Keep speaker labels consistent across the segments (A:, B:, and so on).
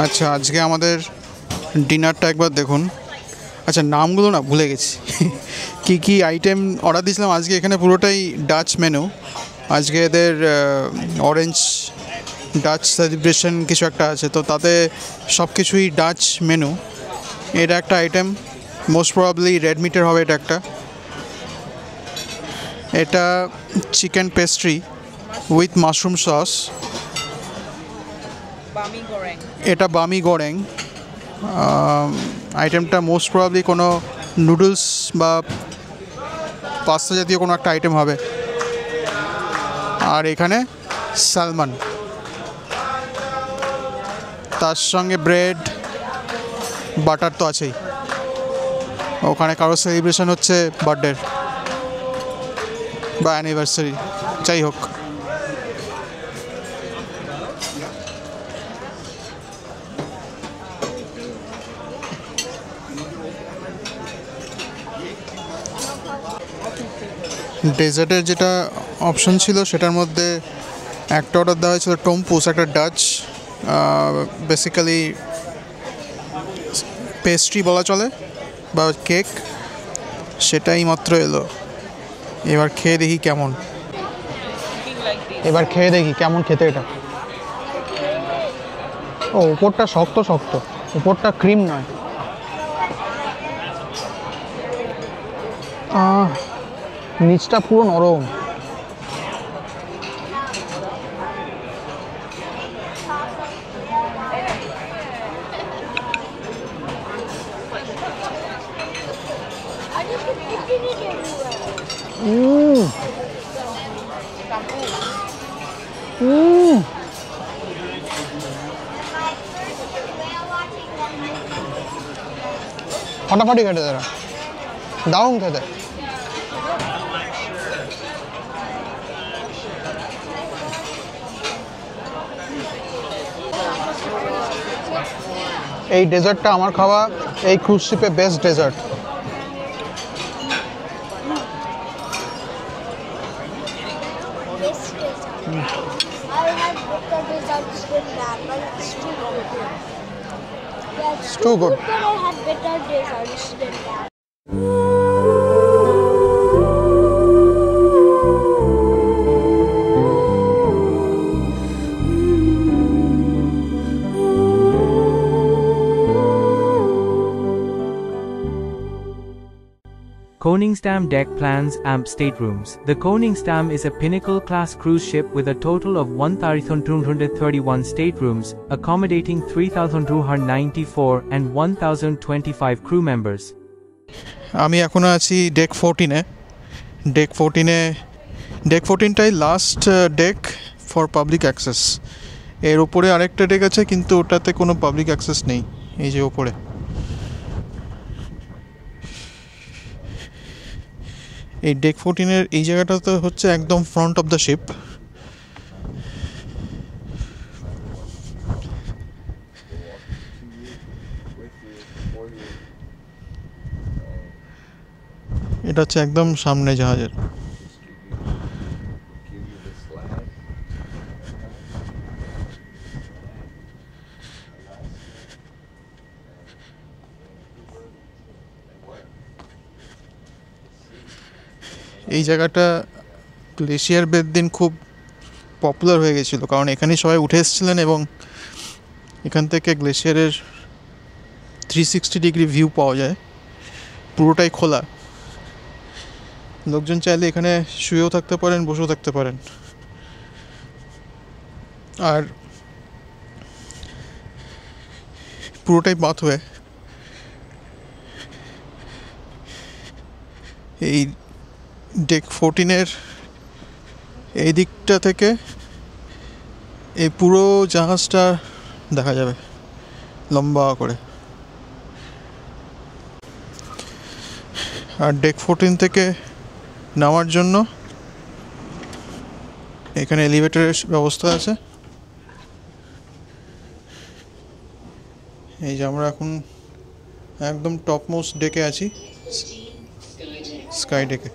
A: আচ্ছা, আজকে আমাদের ডিনারটা একবার দেখুন। আচ্ছা, নামগুলো না ভুলে গেছি কি কি আইটেম অর্ডার দিয়েছিলাম। আজকে এখানে পুরোটাই ডাচ মেনু। আজকে এদের অরেঞ্জ ডাচ সেলিব্রেশন কিছু একটা আছে, তো তাতে সব কিছুই ডাচ মেনু। এটা একটা আইটেম, মোস্ট প্রবাবলি রেড মিটের হবে এটা একটা। এটা chicken pastry with mushroom sauce. এটা বামি গোরেং। আইটেমটা মোস্ট প্রবাবলি কোনো নুডলস বা পাস্তা জাতীয় কোনো একটা আইটেম হবে। আর এখানে স্যালমন, তার সঙ্গে ব্রেড, বাটার তো আছেই। ওখানে কারো সেলিব্রেশন হচ্ছে বার্থডের বা অ্যানিভার্সারি, যাই হোক। ডেজার্টের যেটা অপশন ছিল সেটার মধ্যে একটা অর্ডার দেওয়া হয়েছিল টম্পুস, একটা ডাচ বেসিক্যালি পেস্ট্রি বলা চলে বা কেক, সেটাই মাত্র এলো। এবার খেয়ে দেখি কেমন খেতে এটা। ও, উপরটা শক্ত শক্ত, উপরটা ক্রিম নয়। নিচটা পুরো নরম। ফাটাফাটি খেতে তারা, দারুণ খেতে। এই ডেজার্টটা আমার খাওয়া এই ক্রুজ শিপে best dessert. It's too good. I had better desserts than that.
B: Koningsdam Deck Plans Amp Staterooms. The Koningsdam is a Pinnacle-class cruise ship with a total of 1,231 staterooms, accommodating 3,294 and 1,025 crew members.
A: আমি এখনো আছি deck 14-এ। ডেক 14টাই last deck for public access. এর ওপরে আরেকটা day আছে, কিন্তু ওটাতে কোনো পাবলিক অ্যাক্সেস নেই। এই যে ওপরে, এই ডেক 14-এর এই জায়গাটা তো হচ্ছে একদম ফ্রন্ট অফ দ্য শিপ। এটা হচ্ছে একদম সামনে জাহাজের। এই জায়গাটা গ্লেশিয়ার বের দিন খুব পপুলার হয়ে গেছিলো, কারণ এখানেই সবাই উঠে এসেছিলেন এবং এখান থেকে গ্লেশিয়ারের 360 ডিগ্রি ভিউ পাওয়া যায়। পুরোটাই খোলা, লোকজন চাইলে এখানে শুয়েও থাকতে পারেন, বসেও থাকতে পারেন। আর পুরোটাই পাথওয়ে। এই ডেক 14-এর এই দিকটা থেকে এই পুরো জাহাজটা দেখা যাবে লম্বা করে। আর ডেক 14 থেকে নামার জন্য এখানে এলিভেটরের ব্যবস্থা আছে। এই যে আমরা এখন একদম টপমোস্ট ডেকে আছি, স্কাই ডেকে।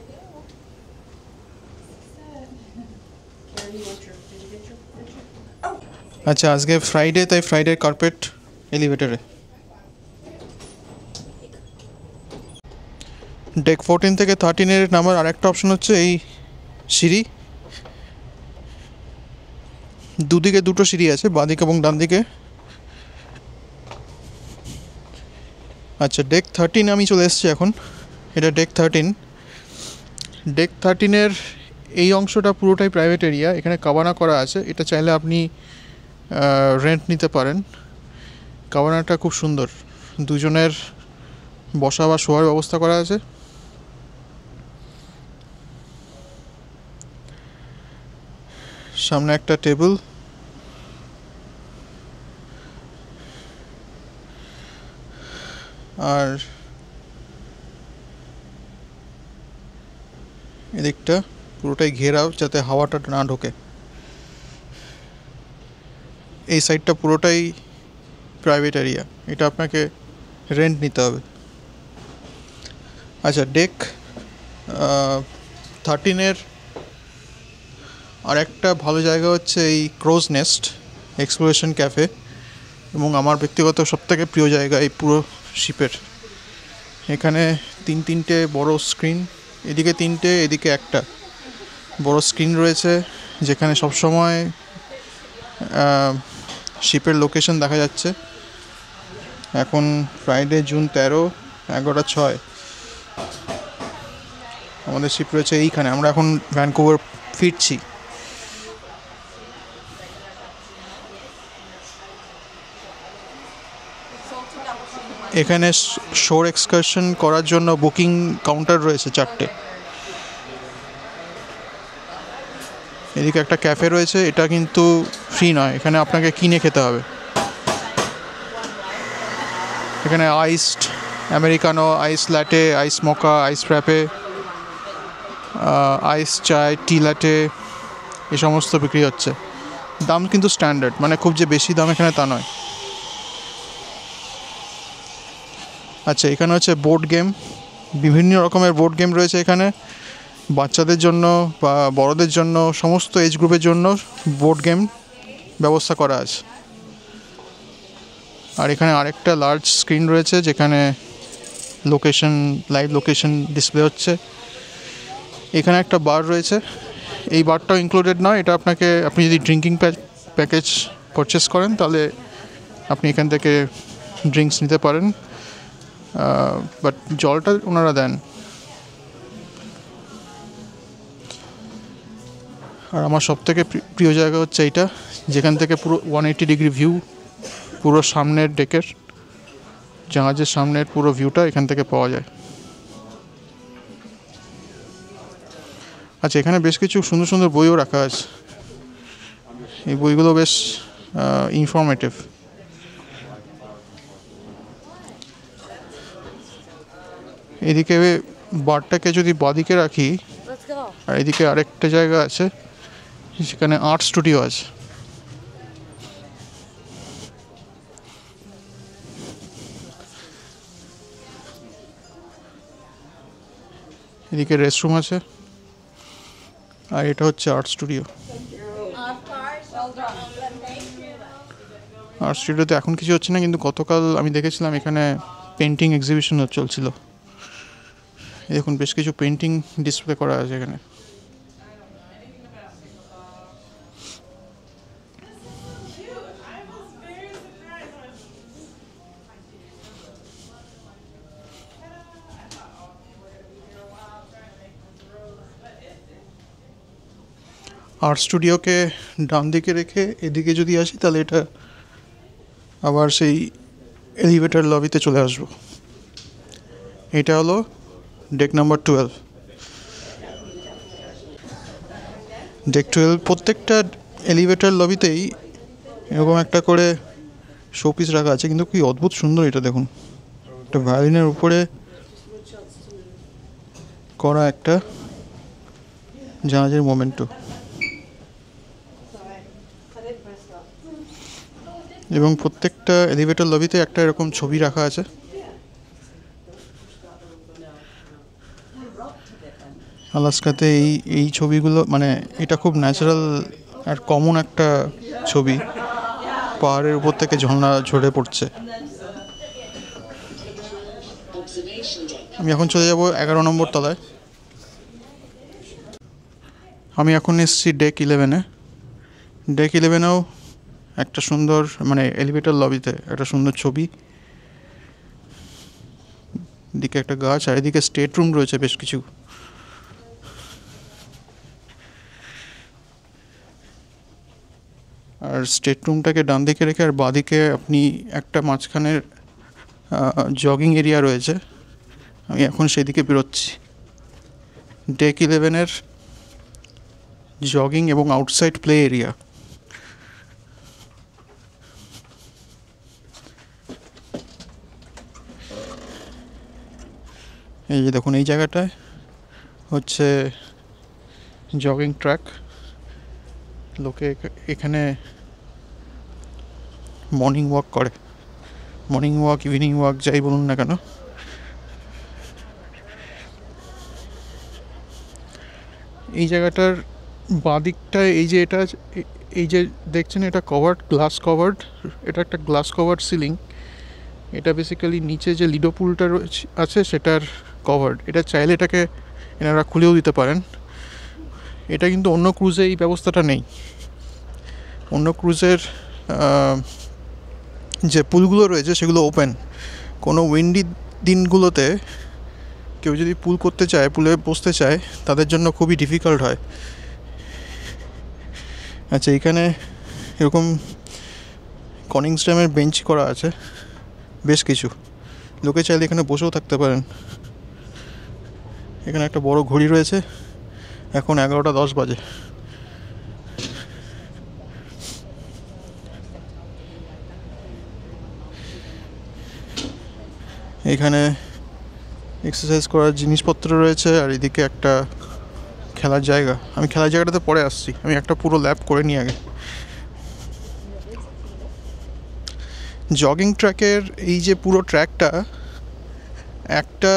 A: আচ্ছা, আজকে ফ্রাইডে, তাই ফ্রাইডে কার্পেট এলিভেটরে। ডেক 14 থেকে 13-এর নামার আরেকটা অপশন হচ্ছে এই সিঁড়ি। দুদিকে দুটো সিঁড়ি আছে, বাঁদিকে এবং ডান দিকে। আচ্ছা, ডেক 13 আমি চলে এসেছি এখন। এটা ডেক 13। ডেক 13-এর এই অংশটা পুরোটাই প্রাইভেট এরিয়া। এখানে কাবানা করা আছে, এটা চাইলে আপনি রেন্ট নিতে পারেন। কাবানাটা খুব সুন্দর, দুজনের বসা বা শোয়ার ব্যবস্থা করা আছে। সামনে একটা টেবিল, আর এদিকটা পুরোটাই ঘেরাও যাতে হাওয়াটা না ঢোকে। এই সাইডটা পুরোটাই প্রাইভেট এরিয়া, এটা আপনাকে রেন্ট নিতে হবে। আচ্ছা, ডেক 13-এর আর একটা ভালো জায়গা হচ্ছে এই ক্রোজ নেস্ট এক্সপ্লোরেশন ক্যাফে, এবং আমার ব্যক্তিগত সবথেকে প্রিয় জায়গা এই পুরো শিপের। এখানে তিনটে বড় স্ক্রিন, এদিকে তিনটে, এদিকে একটা বড় স্ক্রিন রয়েছে, যেখানে সবসময় শিপের লোকেশন দেখা যাচ্ছে। এখন ফ্রাইডে, জুন 13, 11:06 আমাদের শিপ রয়েছে এইখানে। আমরা এখন ভ্যানকুভার ফিরছি। এখানে শোর এক্সকারশন করার জন্য বুকিং কাউন্টার রয়েছে 4টে। এদিকে একটা ক্যাফে রয়েছে, এটা কিন্তু ফ্রি নয়, এখানে আপনাকে কিনে খেতে হবে। এখানে আইসড আমেরিকানো, আইস ল্যাটে, আইস মোকা, আইস ফ্র্যাপে, আইস চায়, টি ল্যাটে এই সমস্ত বিক্রি হচ্ছে। দাম কিন্তু স্ট্যান্ডার্ড, মানে খুব যে বেশি দাম এখানে তা নয়। আচ্ছা, এখানে হচ্ছে বোর্ড গেম, বিভিন্ন রকমের বোর্ড গেম রয়েছে এখানে। বাচ্চাদের জন্য বা বড়দের জন্য, সমস্ত এজ গ্রুপের জন্য বোর্ড গেম ব্যবস্থা করা আছে। আর এখানে আরেকটা লার্জ স্ক্রিন রয়েছে, যেখানে লাইভ লোকেশন ডিসপ্লে হচ্ছে। এখানে একটা বার রয়েছে, এই বারটাও ইনক্লুডেড নয়, এটা আপনি যদি ড্রিঙ্কিং প্যাকেজ পারচেস করেন তাহলে আপনি এখান থেকে ড্রিঙ্কস নিতে পারেন, বাট জলটা ওনারা দেন। আর আমার সবথেকে প্রিয় জায়গা হচ্ছে এইটা, যেখান থেকে পুরো 180 ডিগ্রি ভিউ, পুরো সামনের ডেকের, জাহাজের সামনের পুরো ভিউটা এখান থেকে পাওয়া যায়। আচ্ছা, এখানে বেশ কিছু সুন্দর সুন্দর বইও রাখা আছে, এই বইগুলো বেশ ইনফরমেটিভ। এদিকে বারটাকে যদি বাদিকে রাখি, আর এদিকে আরেকটা জায়গা আছে, সেখানে আর্ট স্টুডিও আছে। এদিকে রেস্টরুম আছে, আর এটা হচ্ছে আর্ট স্টুডিও। আর্ট স্টুডিওতে এখন কিছু হচ্ছে না, কিন্তু গতকাল আমি দেখেছিলাম এখানে পেন্টিং এক্সিবিশন চলছিল। দেখুন, বেশ কিছু পেন্টিং ডিসপ্লে করা আছে এখানে। আর্ট স্টুডিওকে ডান দিকে রেখে এদিকে যদি আসি, তাহলে এটা আবার সেই এলিভেটর লবিতে চলে আসবো। এটা হলো ডেক নাম্বার 12। ডেক 12 প্রত্যেকটা এলিভেটর লবিতেই এরকম একটা করে শোপিস রাখা আছে, কিন্তু কি অদ্ভুত সুন্দর এটা দেখুন। একটা ভায়োলিনের উপরে করা একটা জাহাজের মোমেন্টো, এবং প্রত্যেকটা এলিভেটর লবিতে একটা এরকম ছবি রাখা আছে। আলাস্কাতে এই ছবিগুলো, মানে এটা খুব ন্যাচারাল আর কমন একটা ছবি, পাহাড়ের উপর থেকে ঝর্ণা ঝরে পড়ছে। আমি এখন চলে যাব 11 নম্বর তলায়। আমি এখন এসেছি ডেক 11-এ। ডেক 11-এও একটা সুন্দর মানে এলিভেটর লবিতে একটা সুন্দর ছবি, দিকে একটা গাছ আর এদিকে স্টেট রুম রয়েছে বেশ কিছু। আর স্টেট রুমটাকে ডান দিকে রেখে আর বাঁদিকে আপনি একটা মাঝখানের জগিং এরিয়া রয়েছে, আমি এখন সেদিকে বেরোচ্ছি। ডেক 11-এর জগিং এবং আউটসাইড প্লে এরিয়া। এই যে দেখুন, এই জায়গাটায় হচ্ছে জগিং ট্র্যাক। লোকে এখানে মর্নিং ওয়াক করে, মর্নিং ওয়াক ইভিনিং ওয়াক যাই বলুন না কেন। এই জায়গাটার বাঁদিকটায় এই যে এটা এই যে দেখছেন এটা কভার্ড, গ্লাস কভার্ড, এটা একটা গ্লাস কভার্ড সিলিং। এটা বেসিক্যালি নিচে যে লিডো পুলটা আছে সেটার কভার্ড। এটা চাইলে এটাকে এনারা খুলেও দিতে পারেন। এটা কিন্তু অন্য ক্রুজে এই ব্যবস্থাটা নেই। অন্য ক্রুজের যে পুলগুলো রয়েছে সেগুলো ওপেন। কোনো উইন্ডি দিনগুলোতে কেউ যদি পুল করতে চায়, পুলে বসতে চায়, তাদের জন্য খুবই ডিফিকাল্ট হয়। আচ্ছা, এখানে এরকম কনিংস ড্যামের বেঞ্চ করা আছে বেশ কিছু, লোকে চাইলে এখানে বসেও থাকতে পারেন। এখানে একটা বড় ঘড়ি রয়েছে, এখন 11:10 বাজে। এখানে এক্সারসাইজ করার জিনিসপত্র রয়েছে আর এদিকে একটা খেলার জায়গা। আমি খেলার জায়গাটাতে পরে আসছি, আমি একটা পুরো ল্যাপ করে নিই আগে। জগিং ট্র্যাকের এই যে পুরো ট্র্যাকটা, একটা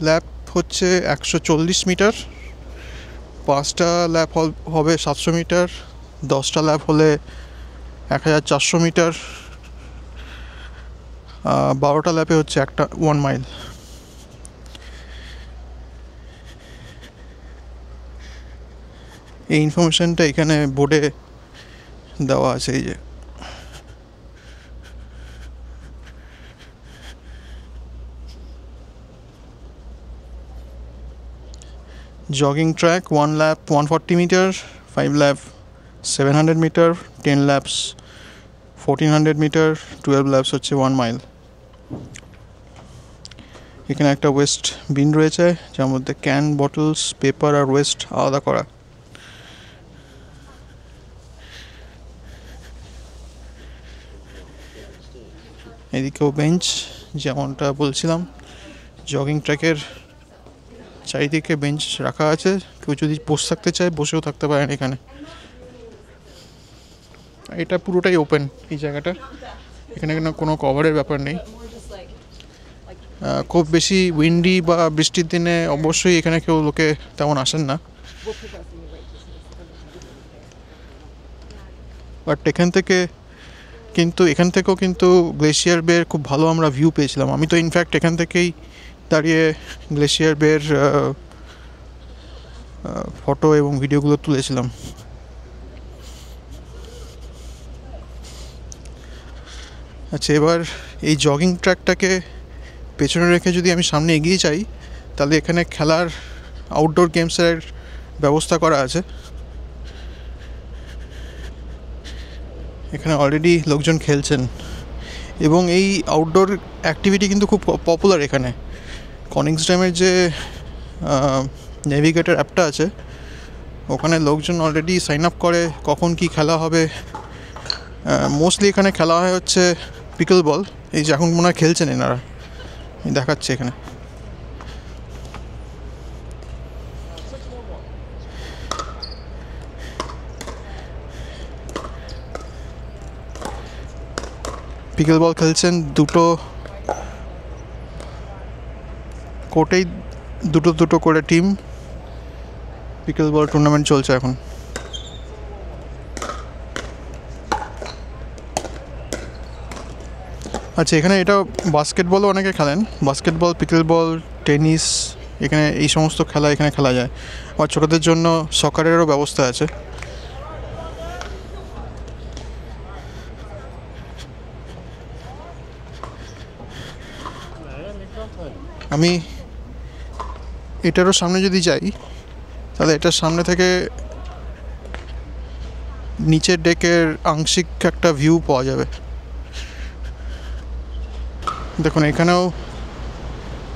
A: ল্যাপ হচ্ছে 140 মিটার, 5টা ল্যাপ হবে 700 মিটার, 10টা ল্যাপ হলে 1400 মিটার, 12টা ল্যাপে হচ্ছে 1 মাইল। এই ইনফরমেশনটা এখানে বোর্ডে দেওয়া আছে। এই যে জগিং ট্র্যাক, 1 ল্যাপ 140 মিটার, 5 ল্যাপ 700 মিটার, 10 ল্যাপস 1400 মিটার, 12 ল্যাপস হচ্ছে 1 মাইল। এখানে একটা ওয়েস্ট বিন রয়েছে যার মধ্যে ক্যান, বটলস, পেপার আর ওয়েস্ট আলাদা করা। এদিকেও বেঞ্চ, যেমনটা বলছিলাম জগিং ট্র্যাকের চারিদিকে বেঞ্চ রাখা আছে, কেউ যদি বসে থাকতে চায় বসেও থাকতে পারেন এখানে। এটা পুরোটাই ওপেন এই জায়গাটা, এখানে কোনো কভারের ব্যাপার নেই। খুব বেশি উইন্ডি বা বৃষ্টির দিনে অবশ্যই এখানে কেউ লোকে তেমন আসেন না, বাট এখান থেকেও কিন্তু গ্লেশিয়ার বের খুব ভালো আমরা ভিউ পেয়েছিলাম। আমি তো ইনফ্যাক্ট এখান থেকেই দাঁড়িয়ে গ্লেশিয়ার বের ফটো এবং ভিডিওগুলো তুলেছিলাম। আচ্ছা, এবার এই জগিং ট্র্যাকটাকে পেছনে রেখে যদি আমি সামনে এগিয়ে যাই, তাহলে এখানে খেলার আউটডোর গেমসের ব্যবস্থা করা আছে। এখানে অলরেডি লোকজন খেলছেন এবং এই আউটডোর অ্যাক্টিভিটি কিন্তু খুব পপুলার এখানে। কনিংস ড্যামের যে নেভিগেটর অ্যাপটা আছে, ওখানে লোকজন অলরেডি সাইন আপ করে কখন কি খেলা হবে। মোস্টলি এখানে খেলা হয় হচ্ছে পিকল বল। এই যে এখন মনে হয় খেলছেন এনারা, দেখাচ্ছে এখানে। পিকল বল খেলছেন, দুটো কোর্টেই দুটো করে টিম। পিকল বল টুর্নামেন্ট চলছে এখন। আচ্ছা, এখানে এটা বাস্কেটবলও অনেকে খেলেন, বাস্কেটবল, পিকল বল, টেনিস, এখানে এই সমস্ত খেলা এখানে খেলা যায়। আর ছোটোদের জন্য সকারেরও ব্যবস্থা আছে। আমি এটারও সামনে যদি যাই তাহলে এটার সামনে থেকে নিচের ডেকের আংশিক একটা ভিউ পাওয়া যাবে। দেখুন এখানেও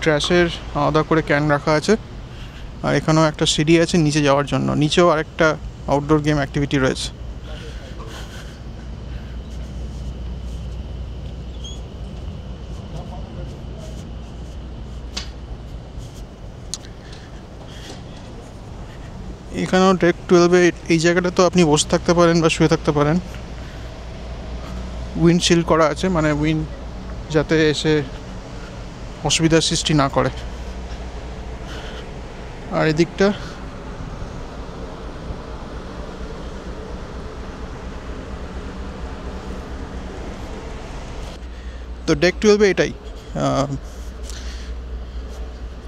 A: ট্র্যাশের আলাদা করে ক্যান রাখা আছে, আর এখানেও একটা সিঁড়ি আছে নিচে যাওয়ার জন্য। নিচেও আরেকটা আউটডোর গেম অ্যাক্টিভিটি রয়েছে। এখানেও ডেক 12-এ এই জায়গাটা তো আপনি বসে থাকতে পারেন বা শুয়ে থাকতে পারেন। উইন্ডশিল্ড করা আছে, মানে উইন্ড যাতে এসে অসুবিধার সৃষ্টি না করে। আর এদিকটা তো ডেক 12-এ এটাই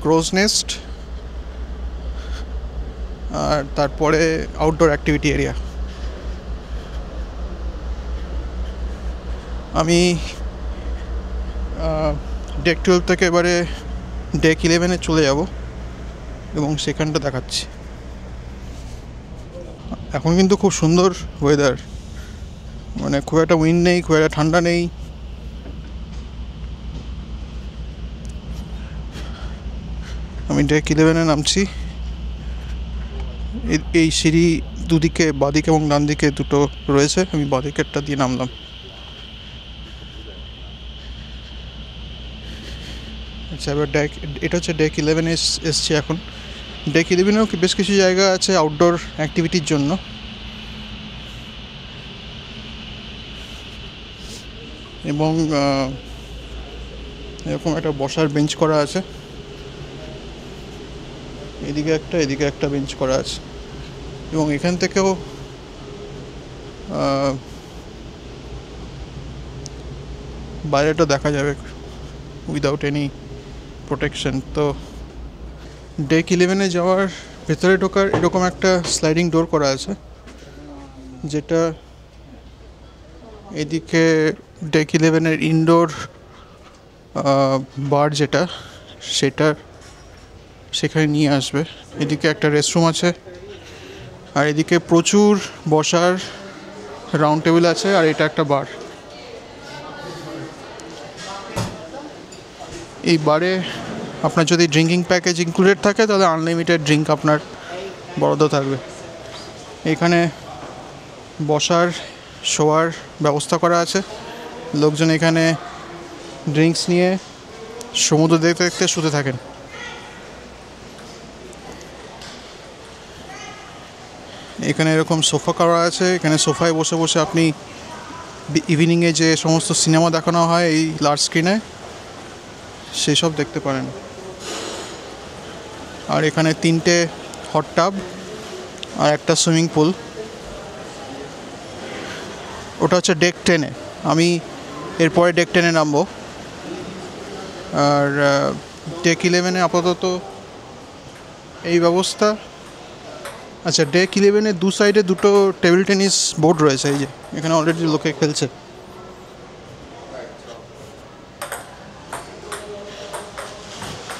A: ক্রোজ নেস্ট, আর তারপরে আউটডোর অ্যাক্টিভিটি এরিয়া। আমি ডেক 12 থেকে এবারে ডেক 11-এ চলে যাব এবং সেখানটা দেখাচ্ছি। এখন কিন্তু খুব সুন্দর ওয়েদার, মানে খুব একটা উইন্ড নেই, খুব একটা ঠান্ডা নেই। আমি ডেক 11-এ নামছি। এই সিঁড়ি দুদিকে, বাঁদিকে এবং ডান দিকে দুটো রয়েছে। আমি বাঁদিকেরটা দিয়ে নামলাম। আচ্ছা, এবার এটা হচ্ছে ডেক 11-এ এসছি এখন। ডেক 11-এও বেশ কিছু জায়গা আছে আউটডোর অ্যাক্টিভিটির জন্য। এবং এরকম একটা বসার বেঞ্চ করা আছে, এদিকে একটা বেঞ্চ করা আছে। এবং এখান থেকেও বাইরেটা দেখা যাবে উইদাউট এনি প্রোটেকশন। তো ডেক 11-এ যাওয়ার ভেতরে ঢোকার এরকম একটা স্লাইডিং ডোর করা আছে, যেটা এদিকে ডেক 11-এর ইনডোর বার যেটা, সেখানে নিয়ে আসবে। এদিকে একটা রেস্টরুম আছে, আর এদিকে প্রচুর বসার রাউন্ড টেবিল আছে, আর এটা একটা বার। এই বারে আপনার যদি ড্রিঙ্কিং প্যাকেজ ইনক্লুডেড থাকে তাহলে আনলিমিটেড ড্রিঙ্ক আপনার বরাদ্দ থাকবে। এখানে বসার, শোয়ার ব্যবস্থা করা আছে। লোকজন এখানে ড্রিঙ্কস নিয়ে সমুদ্র দেখতে দেখতে শুতে থাকেন। এখানে এরকম সোফা করা আছে, এখানে সোফায় বসে বসে আপনি ইভিনিংয়ে যে সমস্ত সিনেমা দেখানো হয় এই লার্জ স্ক্রিনে, সেসব দেখতে পারেন। আর এখানে 3টে হট টাব আর একটা সুইমিং পুল। ওটা হচ্ছে ডেক 10-এ। আমি এরপরে ডেক 10-এ নামবো। আর ডেক 11-এ আপাতত এই ব্যবস্থা। আচ্ছা, ডেক 11-এ দু সাইডে দুটো টেবিল টেনিস বোর্ড রয়েছে। এই যে এখানে অলরেডি লোকে খেলছে।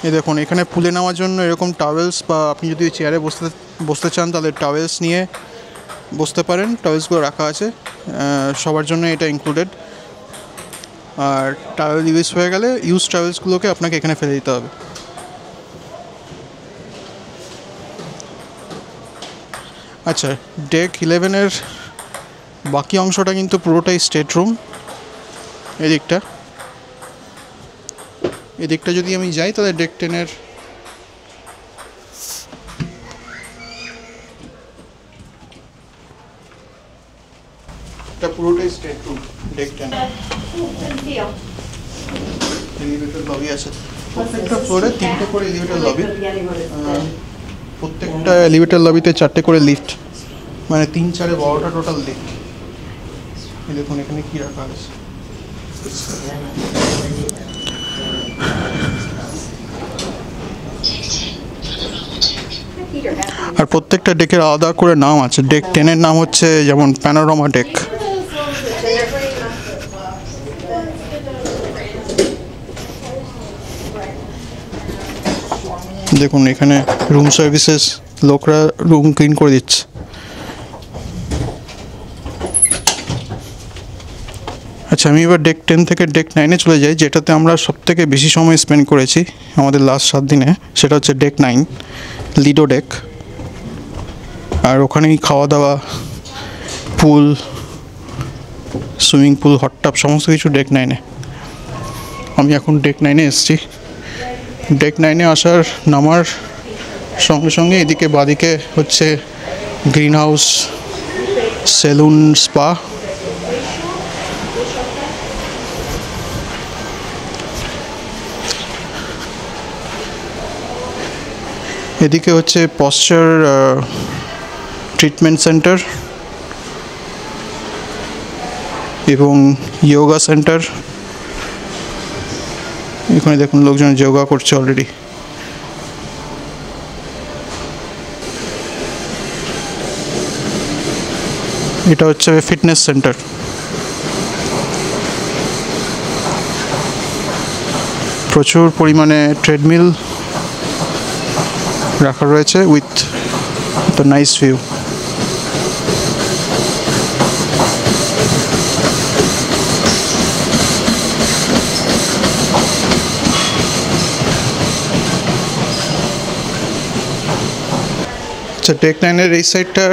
A: এই দেখুন, এখানে পুলে নেওয়ার জন্য এরকম টাওয়েলস, বা আপনি যদি চেয়ারে বসতে চান তাহলে টাওয়েলস নিয়ে বসতে পারেন। টাওয়েলসগুলো রাখা আছে, সবার জন্য এটা ইনক্লুডেড। আর টাওয়েল ইউজ হয়ে গেলে ইউজ টাওয়েলসগুলোকে আপনাকে এখানে ফেলে দিতে হবে। আচ্ছা, ডেক 11-এর বাকি অংশটা কিন্তু পুরোটাই স্টেট রুম। এদিকটা যদি আমি যাই তাহলে ডেক 10-এর পুরোটাই state room. Deck 10 elevator lobby আছে, প্রত্যেকটা ফ্লোরে 3টে করে এলিভেটর লবি। প্রত্যেকটা এলিভেটর লবিতে 4টে করে লিফট, মানে 3 4 12টা টোটাল লিফট। এই দেখুন এখানে কি রাখা আছে। আর প্রত্যেকটা ডেকের আলাদা করে নাম আছে। ডেক 10-এর নাম হচ্ছে যেমন প্যানোরামা ডেক। দেখুন এখানে রুম সার্ভিসেস, লোকরা রুম ক্লিন করে দিচ্ছে। আচ্ছা, আমি এবার ডেক 10 থেকে ডেক 9-এ চলে যাই, যেটাতে আমরা সবথেকে বেশি সময় স্পেন্ড করেছি আমাদের লাস্ট 7 দিনে। সেটা হচ্ছে ডেক 9, লিডো ডেক। আর ওখানেই খাওয়া দাওয়া, পুল, সুইমিং পুল, হট টাব সমস্ত কিছু ডেক 9-এ। আমি এখন ডেক 9-এ এসেছি। ডেক 9-এ আসার নামার সঙ্গে সঙ্গে এদিকে বাদিকে হচ্ছে গ্রিন হাউস, সেলুন, স্পা। এদিকে হচ্ছে পশ্চার ট্রিটমেন্ট সেন্টার এবং যোগা সেন্টার। এখানে দেখুন লোকজন যোগা করছে অলরেডি। এটা হচ্ছে ফিটনেস সেন্টার। প্রচুর পরিমাণে ট্রেডমিল রাখা রয়েছে উইথ দ্য নাইস ভিউ। আচ্ছা, ডেক 9-এর এই সাইডটার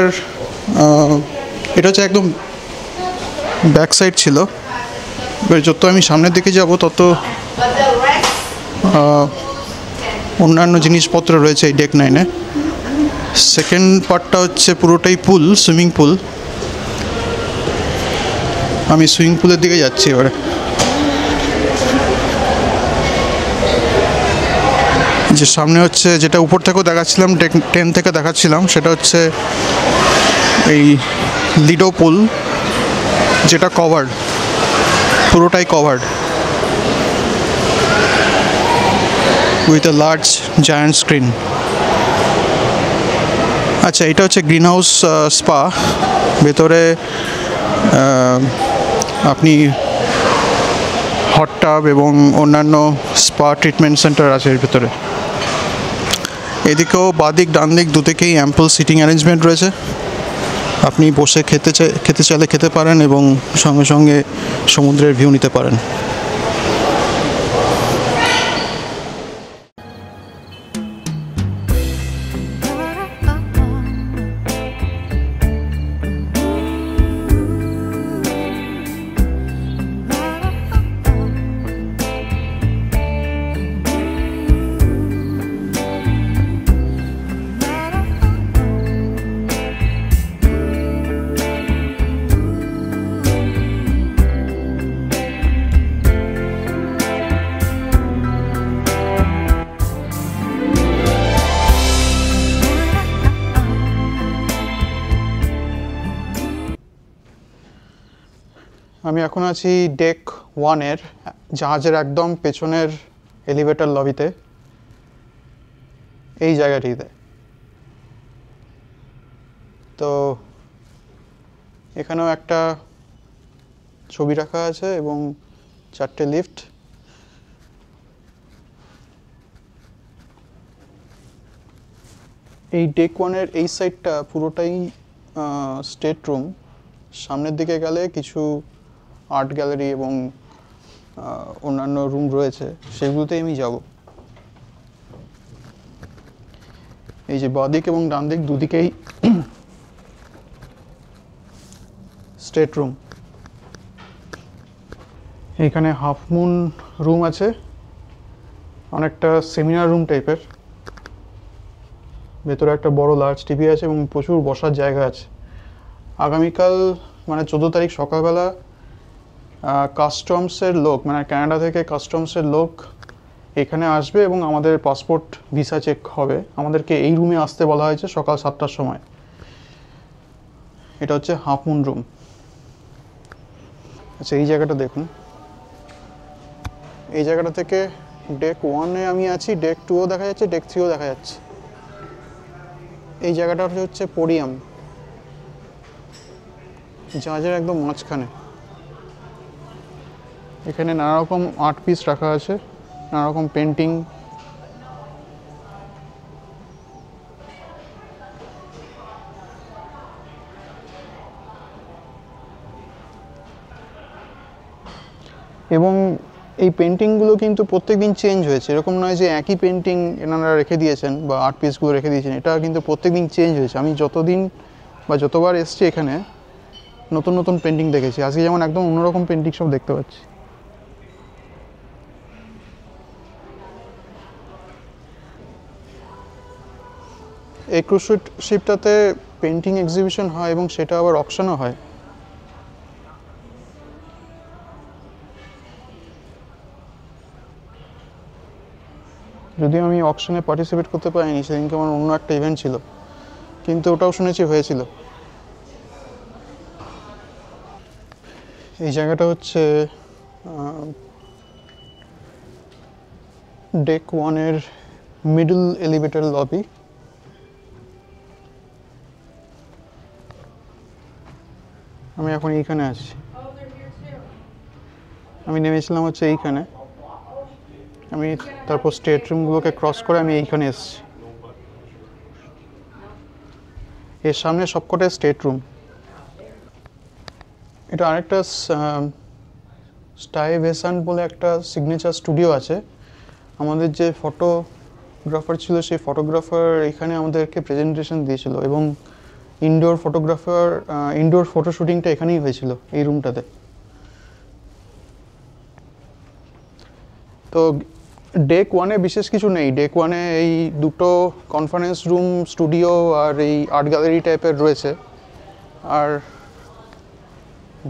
A: এটা হচ্ছে একদম ব্যাক সাইড ছিল। এবার যত আমি সামনের দিকে যাব তত অন্যান্য জিনিসপত্র রয়েছে এই ডেক 9-এ। সেকেন্ড পার্টটা হচ্ছে পুরোটাই পুল, সুইমিং পুল। আমি সুইমিং পুলের দিকে যাচ্ছি এবারে। যে সামনে হচ্ছে, যেটা উপর থেকেও দেখাচ্ছিলাম, ডেক 10 থেকে দেখাচ্ছিলাম, সেটা হচ্ছে এই লিডো পুল, যেটা কভার্ড, পুরোটাই covered with a large giant screen. আচ্ছা, এটা হচ্ছে গ্রিন হাউস স্পা। ভেতরে আপনি হট টাব এবং অন্যান্য স্পা ট্রিটমেন্ট সেন্টার আছে এর ভেতরে। এদিকেও বাদিক ডান দিক দুদিকেই অ্যাম্পল সিটিং অ্যারেঞ্জমেন্ট রয়েছে। আপনি বসে খেতে চাইলে খেতে পারেন এবং সঙ্গে সঙ্গে সমুদ্রের ভিউ নিতে পারেন। আমি এখন আছি ডেক 1-এর জাহাজের একদম পেছনের এলিভেটর লবিতে, এই জায়গাটিতে। তো এখানেও একটা ছবি রাখা আছে এবং 4টে লিফট। এই ডেক 1-এর এই সাইডটা পুরোটাই স্টেট রুম। সামনের দিকে গেলে কিছু আর্ট গ্যালারি এবং অন্যান্য রুম রয়েছে, সেগুলোতেই আমি যাব। এই যে বাঁদিক এবং ডান দিক দুদিকেই স্টেট রুম। এইখানে হাফ মুন রুম আছে, অনেকটা সেমিনার রুম টাইপের। ভেতরে একটা বড় লার্জ টিভি আছে এবং প্রচুর বসার জায়গা আছে। আগামীকাল মানে 14 তারিখ সকালবেলা কাস্টমসের লোক, মানে কানাডা থেকে কাস্টমসের লোক এখানে আসবে এবং আমাদের পাসপোর্ট ভিসা চেক হবে। আমাদেরকে এই রুমে আসতে বলা হয়েছে সকাল 7টার সময়। এটা হচ্ছে হাফ মুন রুম। আচ্ছা, এই জায়গাটা দেখুন। এই জায়গাটা থেকে ডেক 1-এ আমি আছি, ডেক 2-ও দেখা যাচ্ছে, ডেক 3-ও দেখা যাচ্ছে। এই জায়গাটা হচ্ছে পোডিয়াম, জাহাজের একদম মাঝখানে। এখানে নানা রকম আর্ট পিস রাখা আছে, নানা রকম পেন্টিং। এবং এই পেন্টিংগুলো কিন্তু প্রত্যেকদিন চেঞ্জ হয়েছে, এরকম নয় যে একই পেন্টিং এনারা রেখে দিয়েছেন বা আর্ট পিসগুলো রেখে দিয়েছেন, এটা কিন্তু প্রত্যেকদিন চেঞ্জ হয়েছে। আমি যতদিন বা যতবার এসছি এখানে নতুন নতুন পেন্টিং দেখেছি। আজকে যেমন একদম অন্যরকম পেন্টিং সব দেখতে পাচ্ছি। এই ক্রুজ শিপটাতে পেন্টিং এক্সিবিশন হয় এবং সেটা আবার অকশনও হয়। যদিও আমি অকশনে পার্টিসিপেট করতে পারিনি, সেদিনকে আমার অন্য একটা ইভেন্ট ছিল, কিন্তু ওটাও শুনেছি হয়েছিল। এই জায়গাটা হচ্ছে ডেক 1-এর মিডল এলিভেটর লবি। আমি এখন এইখানে আছি, আমি নেমেছিলাম হচ্ছে এইখানে, আমি তারপর স্টেট রুমগুলোকে ক্রস করে আমি এইখানে এসেছি। এর সামনে সবকটা স্টেট রুম। এটা আরেকটা স্টাইভেসান্ট বলে একটা সিগনেচার স্টুডিও আছে। আমাদের যে ফটোগ্রাফার ছিল সেই ফটোগ্রাফার এখানে আমাদেরকে প্রেজেন্টেশন দিয়েছিল এবং ইনডোর ফটো শুটিংটা এখানেই হয়েছিল, এই রুমটাতে। তো ডেক 1-এ বিশেষ কিছু নেই। ডেক 1-এ এই দুটো কনফারেন্স রুম, স্টুডিও আর এই আর্ট গ্যালারি টাইপের রয়েছে। আর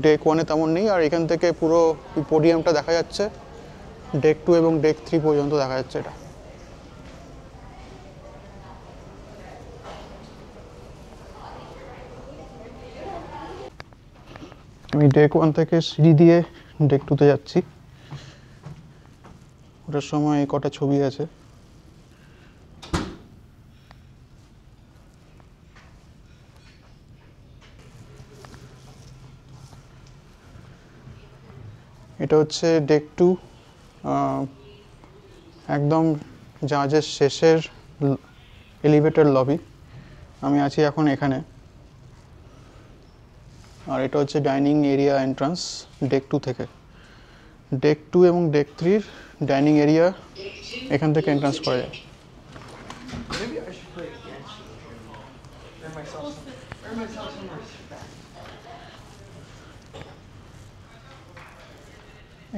A: ডেক 1-এ তেমন নেই। আর এখান থেকে পুরো পোডিয়ামটা দেখা যাচ্ছে, ডেক 2 এবং ডেক 3 পর্যন্ত দেখা যাচ্ছে এটা। আমি ডেক 1 থেকে সিঁড়ি দিয়ে ডেক 2-তে যাচ্ছি। ওটার সময় কটা ছবি আছে। এটা হচ্ছে ডেক 2, একদম জাহাজের শেষের এলিভেটর লবি। আমি আছি এখন এখানে। আর এটা হচ্ছে ডাইনিং এরিয়া এন্ট্রান্স ডেক 2 থেকে। ডেক 2 এবং ডেক 3-র ডাইনিং এরিয়া এখান থেকে এন্ট্রান্স করা যায়।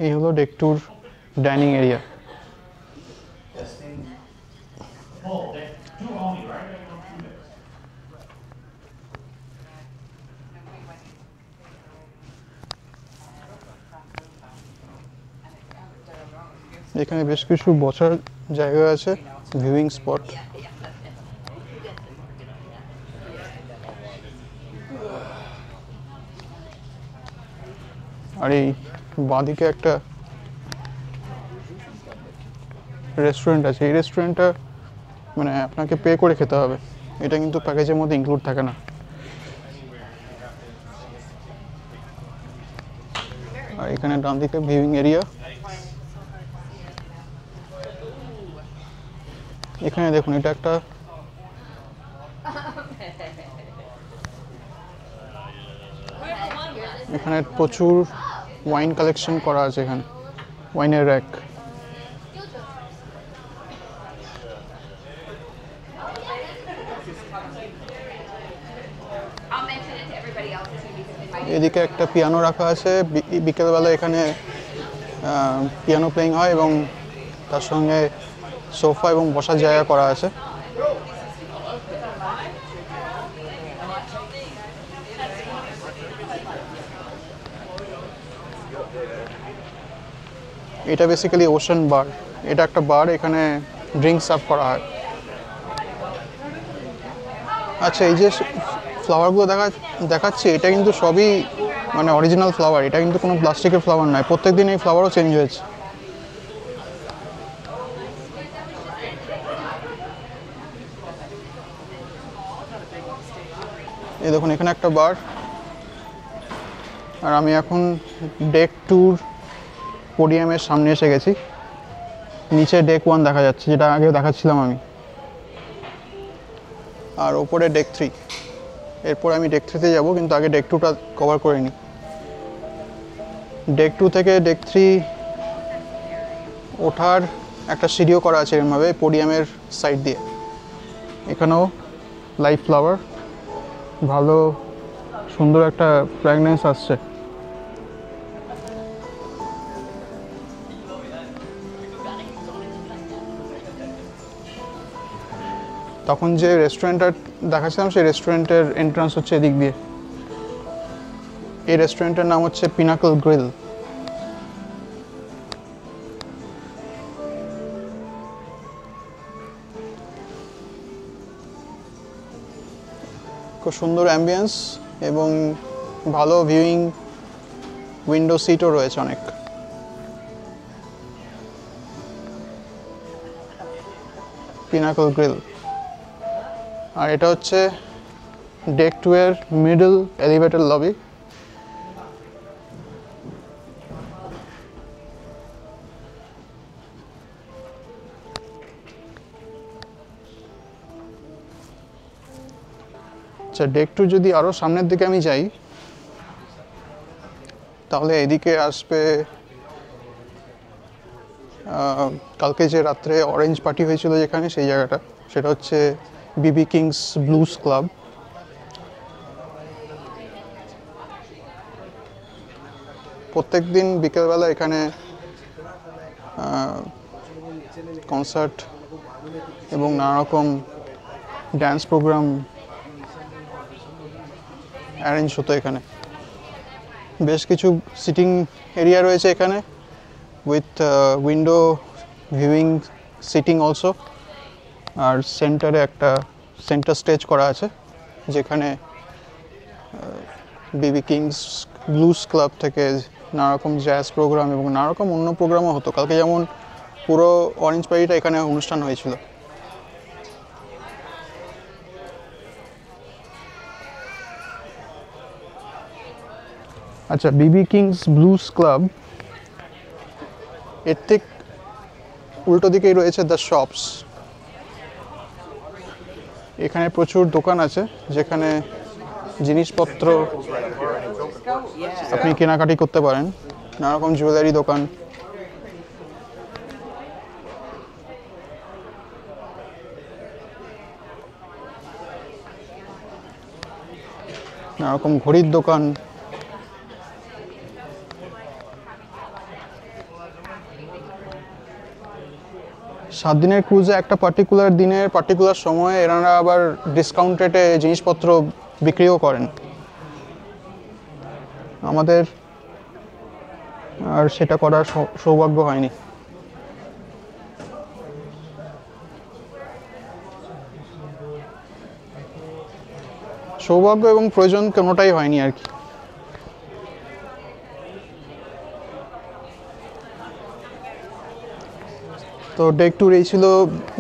A: এই হলো ডেক 2-র ডাইনিং এরিয়া। এখানে বেশ কিছু বসার জায়গা আছে, ভিউইং স্পট। আর এই বাঁদিকে একটা রেস্টুরেন্ট আছে। এই রেস্টুরেন্টটা মানে আপনাকে পে করে খেতে হবে, এটা কিন্তু প্যাকেজের মধ্যে ইনক্লুড থাকে না। আর এখানে ডান দিকে ভিউইং এরিয়া। এখানে দেখুন, এটা একটা এখানে প্রচুর ওয়াইন কালেকশন করা আছে, এখানে ওয়াইনের র্যাক। এদিকে একটা পিয়ানো রাখা আছে, বিকেলবেলা এখানে পিয়ানো প্লেইং হয় এবং তার সঙ্গে সোফা এবং বসার জায়গা করা আছে। এটা বেসিক্যালি ওশান বার। এটা একটা বার, এখানে ড্রিঙ্ক সার্ভ করা হয়। আচ্ছা, এই যে ফ্লাওয়ারগুলো দেখাচ্ছি এটা কিন্তু সবই মানে অরিজিনাল ফ্লাওয়ার, এটা কিন্তু কোনো প্লাস্টিকের ফ্লাওয়ার নয়। প্রত্যেকদিন এই ফ্লাওয়ারও চেঞ্জ হয়েছে। এই দেখুন এখানে একটা বার। আর আমি এখন ডেক টুর পোডিয়ামের সামনে এসে গেছি। নিচে ডেক 1 দেখা যাচ্ছে, যেটা আগে দেখাচ্ছিলাম আমি, আর ওপরে ডেক 3। এরপর আমি ডেক 3তে যাব, কিন্তু আগে ডেক 2টা কভার করে নিই। ডেক 2 থেকে ডেক 3 ওঠার একটা সিঁড়িও করা আছে এরমভাবে পোডিয়ামের সাইড দিয়ে। এখানেও লাইভ ফ্লাওয়ার, ভালো সুন্দর একটা ফ্র্যাগনেন্স আসছে। তখন যে রেস্টুরেন্টটা দেখাচ্ছিলাম সেই রেস্টুরেন্টের এন্ট্রান্স হচ্ছে এদিক দিয়ে। এই রেস্টুরেন্টের নাম হচ্ছে পিনাকল গ্রিল। খুব সুন্দর অ্যাম্বিয়েন্স এবং ভালো ভিউইং উইন্ডো সিটও রয়েছে অনেক। Pinnacle grill. আর এটা হচ্ছে ডেক 2 এর মিডল এলিভেটর লবি। আচ্ছা, ডেক 2 যদি আরও সামনের দিকে আমি যাই তাহলে এদিকে আসবে কালকে যে রাত্রে অরেঞ্জ পার্টি হয়েছিল যেখানে, সেই জায়গাটা, সেটা হচ্ছে বিবি কিংস ব্লুজ ক্লাব। প্রত্যেক দিন বিকেলবেলা এখানে কনসার্ট এবং নানা রকম ড্যান্স প্রোগ্রাম অ্যারেঞ্জ হতো এখানে। বেশ কিছু সিটিং এরিয়া রয়েছে এখানে, with window viewing seating also. আর সেন্টারে একটা সেন্টার স্টেজ করা আছে, যেখানে বিবি কিংস ব্লুজ ক্লাব থেকে নানা রকম জ্যাজ প্রোগ্রাম এবং নানা রকম অন্য প্রোগ্রামও হতো। কালকে যেমন পুরো অরেঞ্জ পার্টিটা এখানে অনুষ্ঠান হয়েছিল। আচ্ছা, বিবি কিংস ব্লুজ ক্লাব, এর ঠিক উল্টো দিকেই রয়েছে দ্য শপস। এখানে প্রচুর দোকান আছে যেখানে জিনিসপত্র আপনি কেনাকাটি করতে পারেন, নানা রকম জুয়েলারি দোকান। নানা রকম ঘড়ির দোকান। 7 দিনের ক্রুজে একটা পার্টিকুলার দিনের পার্টিকুলার সময়ে এনারা আবার ডিসকাউন্ট রেটে জিনিসপত্র বিক্রিও করেন। আমাদের আর সেটা করার সৌভাগ্য হয়নি। সৌভাগ্য এবং প্রয়োজন কোনোটাই হয়নি আর কি। তো ডেক 2 এই ছিল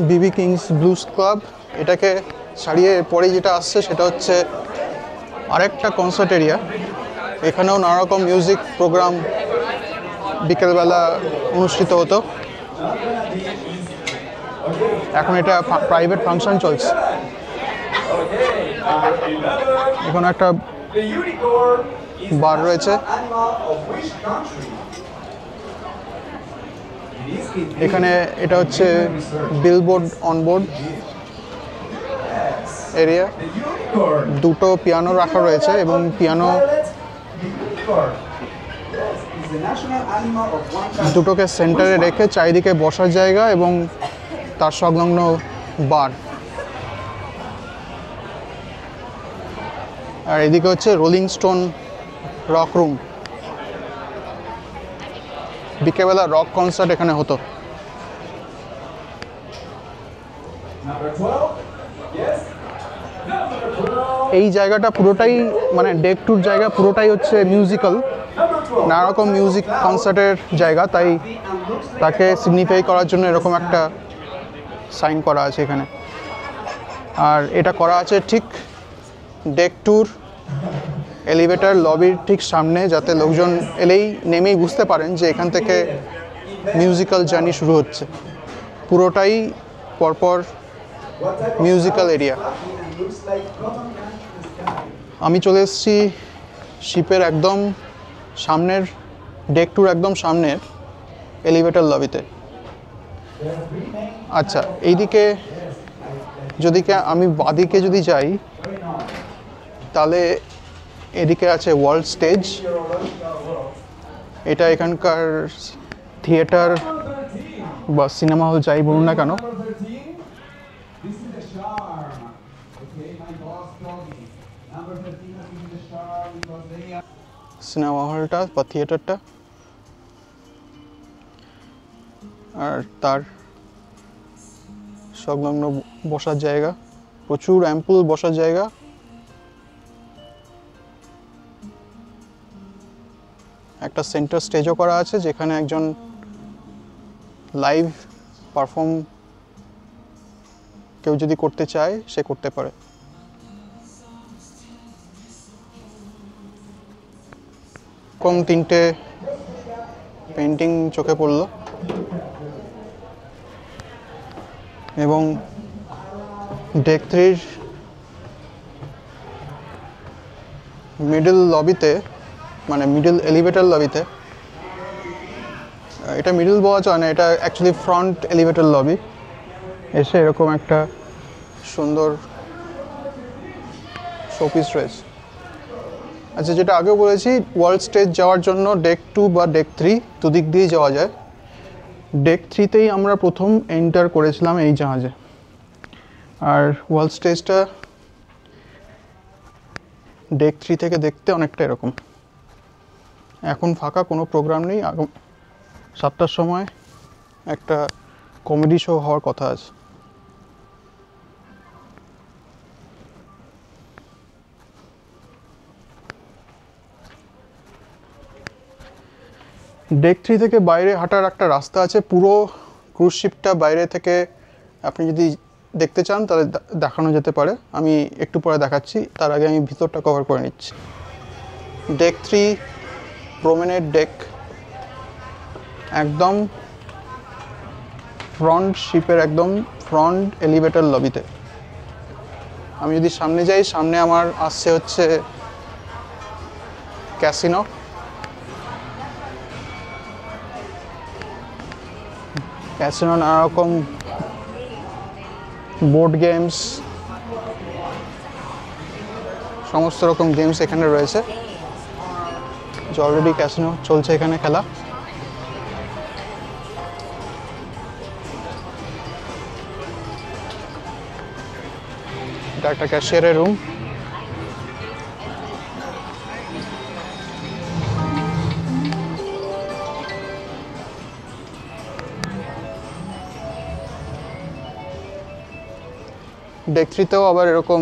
A: বিবি কিংস ব্লুজ ক্লাব। এটাকে ছাড়িয়ে পরে যেটা আসছে সেটা হচ্ছে আরেকটা কনসার্ট এরিয়া। এখানেও নানা রকম মিউজিক প্রোগ্রাম বিকেলবেলা অনুষ্ঠিত হতো। এখন এটা প্রাইভেট ফাংশন চলছে। এখন একটা বার রয়েছে। এখানে এটা হচ্ছে বিলবোর্ড অনবোর্ড এরিয়া। দুটো পিয়ানো রাখা রয়েছে এবং পিয়ানো দুটোকে সেন্টারে রেখে চারিদিকে বসার জায়গা এবং তার সংলগ্ন বার। আর এদিকে হচ্ছে রোলিং স্টোন রক রুম। বিকেলবেলা রক কনসার্ট এখানে হতো। এই জায়গাটা পুরোটাই মানে ডেক 2 জায়গা পুরোটাই হচ্ছে মিউজিক্যাল, নানা রকম মিউজিক কনসার্টের জায়গা। তাই তাকে সিগনিফাই করার জন্য এরকম একটা সাইন করা আছে এখানে। আর এটা করা আছে ঠিক ডেক ট্যুর এলিভেটর লবির ঠিক সামনে, যাতে লোকজন এলেই নেমেই বুঝতে পারেন যে এখান থেকে মিউজিক্যাল জার্নি শুরু হচ্ছে। পুরোটাই পরপর মিউজিক্যাল এরিয়া। আমি চলে এসেছি শিপের একদম সামনের, ডেক ট্যুর একদম সামনের এলিভেটর লবিতে। আচ্ছা, এইদিকে আমি বাদিকে যদি যাই, তাহলে এদিকে আছে ওয়ার্ল্ড স্টেজ। এটা এখানকার থিয়েটার বা সিনেমা হল যাই বলুন না কেন। সিনেমা হলটা বা থিয়েটারটা, আর তার সংলগ্ন বসার জায়গা, প্রচুর অ্যাম্পল বসার জায়গা। একটা সেন্টার স্টেজও করা আছে, যেখানে একজন লাইভ পারফর্ম কেউ যদি করতে চায় সে করতে পারে। কম 3টে পেন্টিং চোখে পড়লো, এবং ডেক 3-র মিডল লবিতে, মানে মিডল এলিভেটর লবিতে, এটা মিডল বলা যায় না, এটা অ্যাকচুয়ালি ফ্রন্ট এলিভেটর লবি, এসে এরকম একটা সুন্দর শোপিস রয়েছে। আচ্ছা, যেটা আগেও বলেছি, ওয়ার্ল্ড স্টেজ যাওয়ার জন্য ডেক 2 বা ডেক 3 দুদিক দিয়েই যাওয়া যায়। ডেক 3-তেই আমরা প্রথম এন্টার করেছিলাম এই জাহাজে। আর ওয়ার্ল্ড স্টেজটা ডেক 3 থেকে দেখতে অনেকটা এরকম। এখন ফাঁকা, কোনো প্রোগ্রাম নেই। 7টার সময় একটা কমেডি শো হওয়ার কথা আছে। ডেক 3 থেকে বাইরে হাঁটার একটা রাস্তা আছে। পুরো ক্রুজ শিপটা বাইরে থেকে আপনি যদি দেখতে চান তাহলে দেখানো যেতে পারে, আমি একটু পরে দেখাচ্ছি। তার আগে আমি ভিতরটা কভার করে নিচ্ছি। ডেক 3 প্রমেনেড ডেক, একদম ফ্রন্ট শিপের একদম ফ্রন্ট এলিভেটর লবিতে। আমি যদি সামনে যাই, সামনে আমার আসছে হচ্ছে ক্যাসিনো। ক্যাসিনো নানা রকম বোর্ড গেমস, সমস্ত রকম গেমস এখানে রয়েছে। অলরেডি ক্যাসিনো চলছে এখানে খেলা। এটা একটা ক্যাশিয়ারের রুম। ডেক 3-তেও আবার এরকম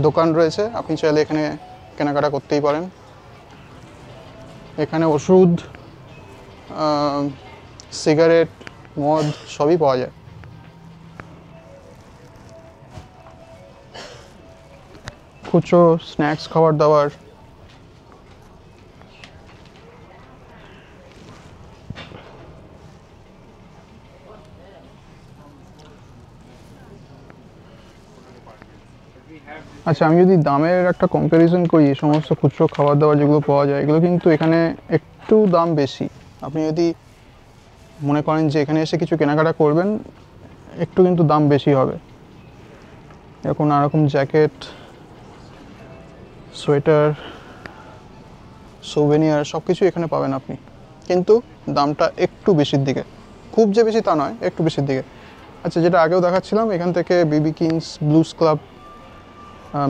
A: দোকান রয়েছে, আপনি চাইলে এখানে কেনাকাটা করতেই পারেন। এখানে ওষুধ, সিগারেট, মদ সবই পাওয়া যায়। খুচরো স্ন্যাক্স, খাবার দাবার। আচ্ছা, আমি যদি দামের একটা কম্প্যারিজন করি, সমস্ত খুচরো খাবার দাবার যেগুলো পাওয়া যায়, এগুলো কিন্তু এখানে একটু দাম বেশি। আপনি যদি মনে করেন যে এখানে এসে কিছু কেনাকাটা করবেন, একটু কিন্তু দাম বেশি হবে। এরকম নানারকম জ্যাকেট, সোয়েটার, সোভেনিয়ার সব কিছু এখানে পাবেন আপনি, কিন্তু দামটা একটু বেশির দিকে। খুব যে বেশি তা নয়, একটু বেশির দিকে। আচ্ছা, যেটা আগেও দেখাচ্ছিলাম, এখান থেকে বিবি কিংস, ব্লুজ ক্লাব,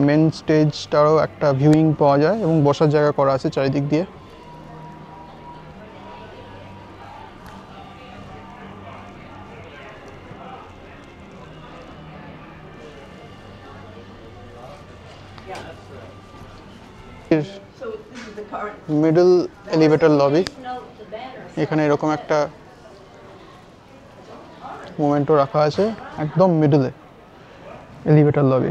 A: মেন স্টেজটারও একটা ভিউইং পাওয়া যায় এবং বসার জায়গা করা আছে চারিদিক দিয়ে। মিডল এলিভেটর লবি, এখানে এরকম একটা মোমেন্টও রাখা আছে একদম মিডলে এলিভেটর লবি।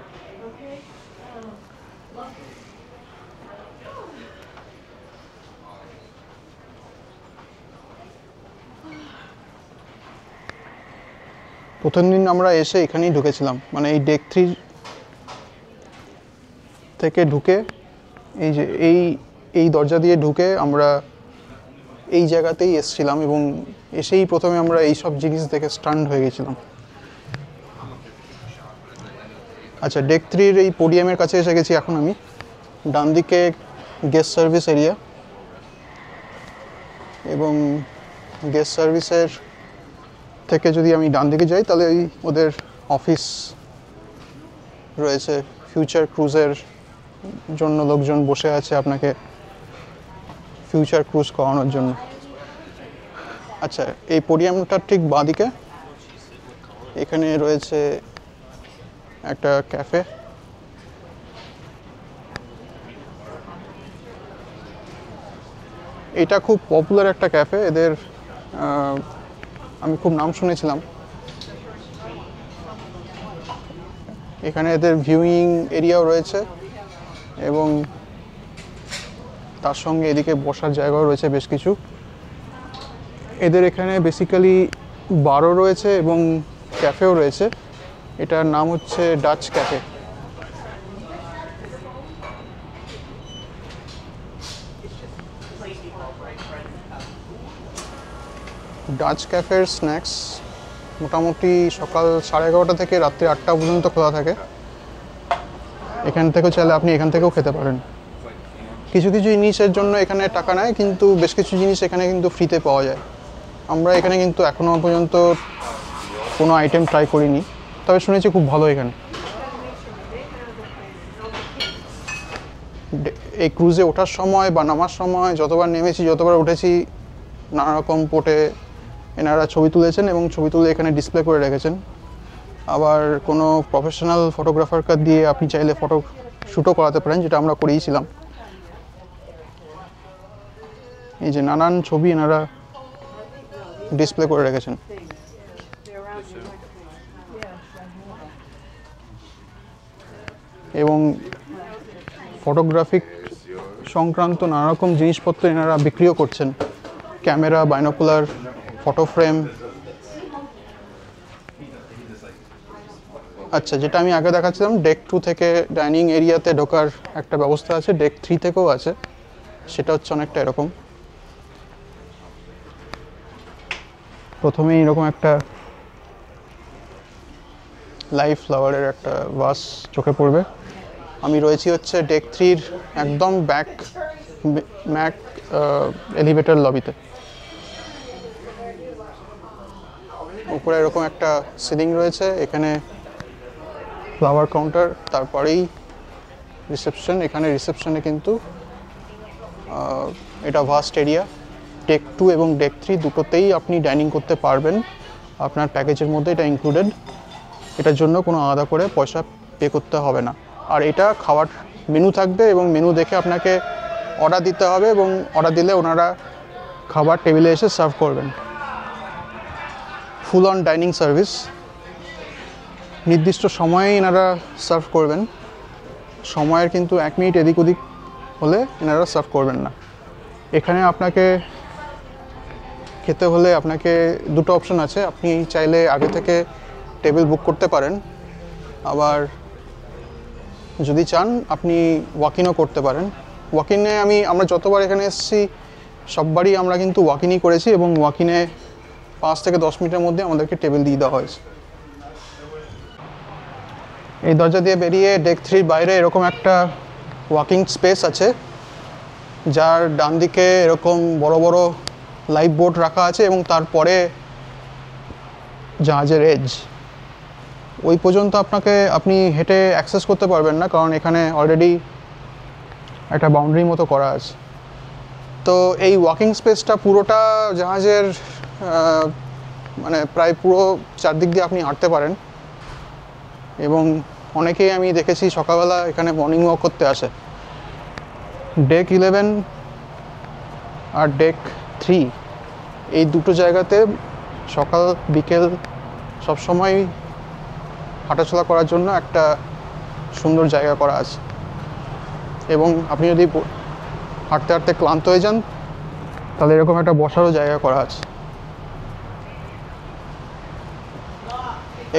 A: প্রথম দিন আমরা এসে এখানেই ঢুকেছিলাম, মানে এই ডেক 3 থেকে ঢুকে এই যে এই দরজা দিয়ে ঢুকে আমরা এই জায়গাতেই এসেছিলাম এবং এসেই প্রথমে আমরা এই সব জিনিস দেখে স্টান্ড হয়ে গেছিলাম। আচ্ছা, ডেক 3-র এই পোডিয়ামের কাছে এসে গেছি এখন আমি। ডান দিকে গেস্ট সার্ভিস এরিয়া, এবং গেস্ট সার্ভিসের থেকে যদি আমি ডান দিকে যাই তাহলে ওদের অফিস রয়েছে। ফিউচার ক্রুজের জন্য লোকজন বসে আছে আপনাকে ফিউচার ক্রুজ করানোর জন্য। আচ্ছা, এই পোডিয়ামটার ঠিক বাঁদিকে এখানে রয়েছে একটা ক্যাফে। এটা খুব পপুলার একটা ক্যাফে, এদের আমি খুব নাম শুনেছিলাম। এখানে এদের ভিউইং এরিয়াও রয়েছে এবং তার সঙ্গে এদিকে বসার জায়গাও রয়েছে বেশ কিছু। এদের এখানে বেসিক্যালি বারও রয়েছে এবং ক্যাফেও রয়েছে। এটার নাম হচ্ছে ডাচ ক্যাফে। ডাচ ক্যাফের স্ন্যাক্স মোটামুটি সকাল 11:30 থেকে রাত্রি 8টা পর্যন্ত খোলা থাকে। এখান থেকেও চাইলে আপনি এখান থেকেও খেতে পারেন। কিছু কিছু জিনিসের জন্য এখানে টাকা নেয়, কিন্তু বেশ কিছু জিনিস এখানে কিন্তু ফ্রিতে পাওয়া যায়। আমরা এখানে কিন্তু এখনও পর্যন্ত কোনো আইটেম ট্রাই করিনি, তবে শুনেছি খুব ভালো এখানে। এই ক্রুজে ওঠার সময় বা নামার সময় যতবার নেমেছি যতবার উঠেছি নানা রকম পোর্টে এনারা ছবি তুলেছেন এবং ছবি তুলে এখানে ডিসপ্লে করে রেখেছেন। আবার কোনো প্রফেশনাল ফটোগ্রাফারকে দিয়ে আপনি চাইলে ফটো শ্যুটও করাতে পারেন, যেটা আমরা করিয়েছিলাম। এই যে নানান ছবি এনারা ডিসপ্লে করে রেখেছেন। এবং ফটোগ্রাফিক সংক্রান্ত নানা রকম জিনিসপত্র এনারা বিক্রিও করছেন। Camera, binocular, photo frame. আচ্ছা, যেটা আমি আগে দেখাচ্ছিলাম, ডেক 2 থেকে ডাইনিং এরিয়াতে ঢোকার একটা ব্যবস্থা আছে, ডেক 3 থেকেও আছে। সেটা হচ্ছে অনেকটা এরকম। প্রথমেই এরকম একটা লাইভ ফ্লাওয়ারের একটা ভাস চোখে পড়বে। আমি রয়েছি হচ্ছে ডেক 3-র একদম ম্যাক এলিভেটর লবিতে। উপরে এরকম একটা সিলিং রয়েছে, এখানে ফ্লাওয়ার কাউন্টার, তারপরেই রিসেপশন। এখানে রিসেপশনে কিন্তু এটা ভাস্ট এরিয়া। ডেক 2 এবং ডেক 3 দুটোতেই আপনি ডাইনিং করতে পারবেন, আপনার প্যাকেজের মধ্যে এটা ইনক্লুডেড। এটার জন্য কোনো আলাদা করে পয়সা পে করতে হবে না। আর এটা খাওয়ার মেনু থাকবে এবং মেনু দেখে আপনাকে অর্ডার দিতে হবে এবং অর্ডার দিলে ওনারা খাবার টেবিলে এসে সার্ভ করবেন। Full on dining service. নির্দিষ্ট সময়ে এনারা সার্ভ করবেন, সময়ের কিন্তু 1 মিনিট এদিক ওদিক হলে এনারা সার্ভ করবেন না। এখানে আপনাকে খেতে হলে আপনাকে দুটো অপশন আছে। আপনি চাইলে আগে থেকে টেবিল বুক করতে পারেন, আবার যদি চান আপনি ওয়াক-ইনও করতে পারেন। ওয়াক-ইনে আমরা যতবার এখানে এসেছি সববারই আমরা কিন্তু ওয়াক-ইনই করেছি এবং ওয়াক-ইনে 5 থেকে 10 মিনিটের মধ্যে আমাদেরকে টেবিল দিয়ে দেওয়া হয়েছে। এই দরজা দিয়ে বেরিয়ে ডেক 3-র বাইরে এরকম একটা ওয়াকিং স্পেস আছে, যার ডান দিকে এরকম বড় বড় লাইফ বোট রাখা আছে এবং তারপরে জাহাজের এজ। ওই পর্যন্ত আপনি হেঁটে অ্যাক্সেস করতে পারবেন না, কারণ এখানে অলরেডি একটা বাউন্ডারির মতো করা আছে। তো এই ওয়াকিং স্পেসটা পুরোটা জাহাজের মানে প্রায় পুরো চারদিক দিয়ে আপনি হাঁটতে পারেন এবং অনেকেই আমি দেখেছি সকালবেলা এখানে মর্নিং ওয়াক করতে আসে। ডেক 11 আর ডেক 3 এই দুটো জায়গাতে সকাল বিকেল সবসময় হাঁটাচলা করার জন্য একটা সুন্দর জায়গা করা আছে এবং আপনি যদি হাঁটতে হাঁটতে ক্লান্ত হয়ে যান তাহলে এরকম একটা বসারও জায়গা করা আছে।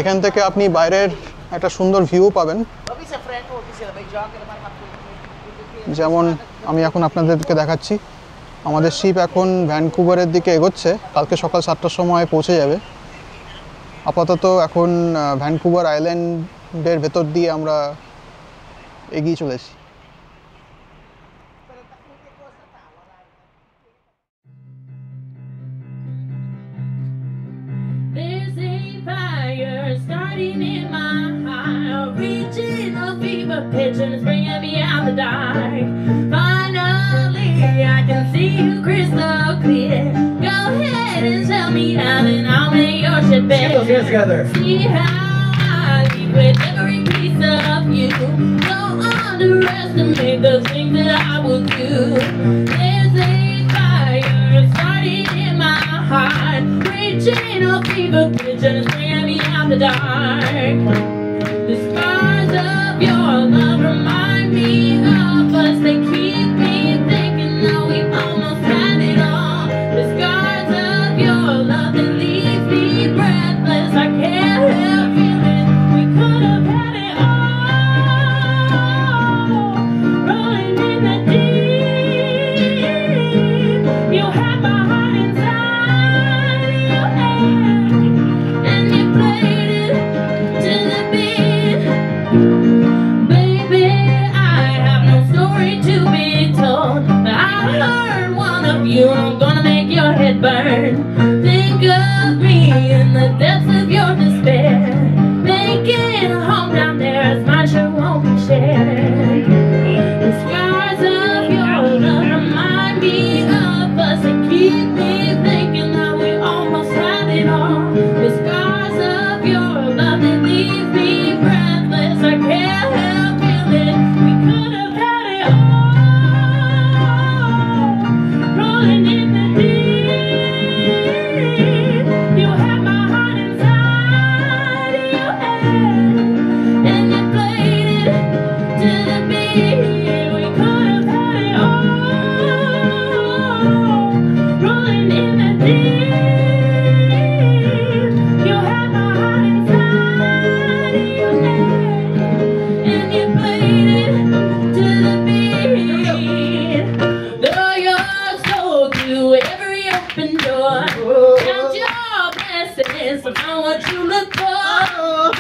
A: এখান থেকে আপনি বাইরের একটা সুন্দর ভিউ পাবেন, যেমন আমি এখন আপনাদেরকে দেখাচ্ছি। আমাদের শিপ এখন ভ্যানকুভারের দিকে এগোচ্ছে, কালকে সকাল 7টার সময় পৌঁছে যাবে। আপাতত এখন ভ্যানকুভার আইল্যান্ডের ভেতর দিয়ে আমরা এগিয়ে চলেছি।
C: There's a fire starting in my heart, reaching a fever pitch and it's bringing me out the dark. Finally, I can see you crystal clear. Go ahead and tell me how, and I'll make your shit better.
D: Together.
C: See how I leave with every piece of you. Don't underestimate the things that I will do. There's a fire starting in my heart, reaching a fever pitch and it's bringing me out the dark. The scars of your love remind me of us. They keep me thinking that we almost had it all. The scars of your love that leave me breathless. I can't help feeling we could have had it all. Rolling in the deep, you had my heart inside your hand, and you played it to the beat. Baby, I have no story to be told, but I heard one of you, I'm gonna make your head burn. Think of me in the depths of your despair, making a home down there as mine sure won't be shared. The scars of your love remind me of us and keep me thinking that we almost had it all. The scars of your love that leave me breathless. I can't help feeling we could have had it all. Rolling in the deep, you had my heart inside your head, and you played it to the beat. We could have had it all. Rolling in the deep, you had my heart inside your head, and you played it to the beat. Though you're so to every open door, count your blessings to find what you look for.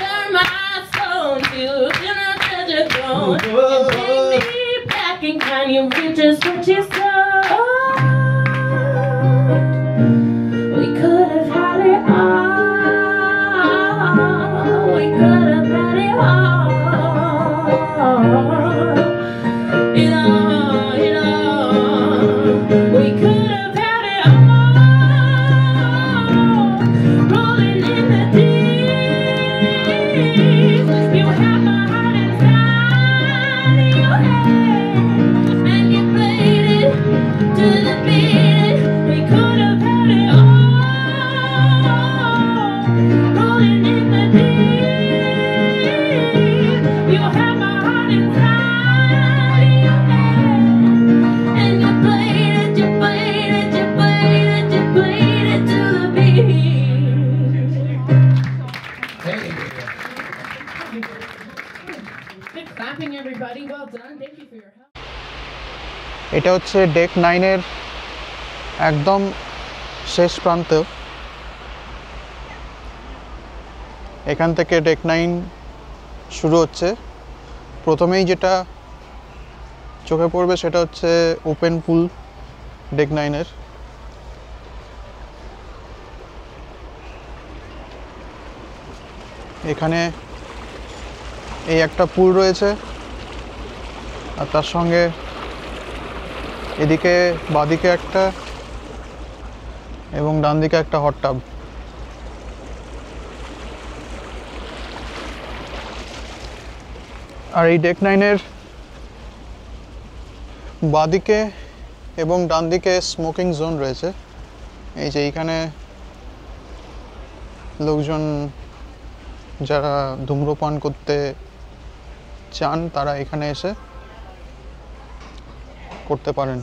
C: Turn my soul to dinner treasure throne. You take me back in time, you reach just what you saw. We could have had it all. We could have had it all. It all, it all. We could have had it all. Rolling in the deep, you had my heart inside your head, and you played it to the beat. We could have had it all. Rolling in the deep, you had my heart inside your head, and you played it, you played it, you played it, you played it to the beat. Good clapping, everybody. Well done. Thank you for your help.
A: এটা হচ্ছে day 9-এর একদম শেষ প্রান্ত। এখান থেকে day 9 শুরু হচ্ছে। প্রথমেই যেটা চোখে পড়বে সেটা হচ্ছে ওপেন পুল ডেক 9-এর। এখানে এই একটা পুল রয়েছে, আর তার সঙ্গে এদিকে বাঁদিকে একটা এবং ডান দিকে একটা হট টাব। আর এই ডেক 9-এর বাঁদিকে এবং ডান দিকে স্মোকিং জোন রয়েছে। এই যে এইখানে লোকজন যারা ধূম্রপান করতে চান তারা এখানে এসে করতে পারেন।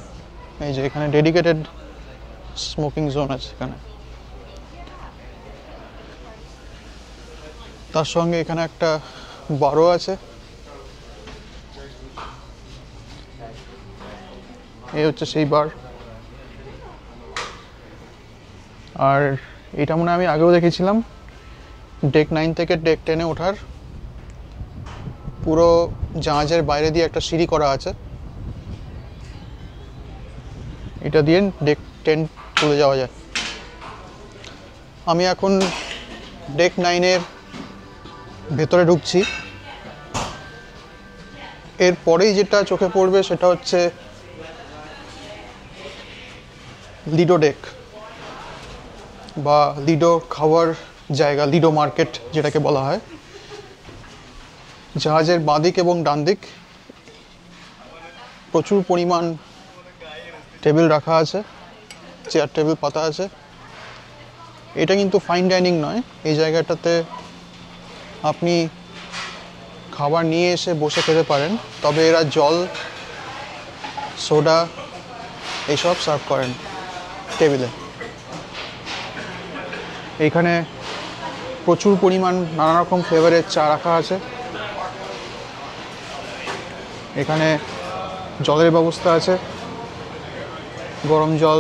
A: এই যে এখানে ডেডিকেটেড স্মোকিং জোন আছে এখানে। তার সঙ্গে এখানে একটা বারও আছে। এই হচ্ছে সেই বার। আর এটা মনে হয় আমি আগেও দেখেছিলাম, ডেক 9 থেকে ডেক 10-এ ওঠার পুরো জাহাজের বাইরে দিয়ে একটা সিঁড়ি করা আছে, এটা দিয়ে ডেক 10 তুলে যাওয়া যায়। আমি এখন ডেক 9-এর ভেতরে ঢুকছি। এরপরেই যেটা চোখে পড়বে সেটা হচ্ছে লিডো ডেক বা লিডো খাওয়ার জায়গা, লিডো মার্কেট যেটাকে বলা হয়। জাহাজের বাঁদিক এবং ডান দিক প্রচুর পরিমাণ টেবিল রাখা আছে, চেয়ার টেবিল পাতা আছে। এটা কিন্তু ফাইন ডাইনিং নয়, এই জায়গাটাতে আপনি খাবার নিয়ে এসে বসে খেতে পারেন, তবে এরা জল, সোডা এইসব সার্ভ করেন টেবিলে। এইখানে প্রচুর পরিমাণ নানা রকম ফ্লেভারের চা রাখা আছে। এখানে জলের ব্যবস্থা আছে, গরম জল,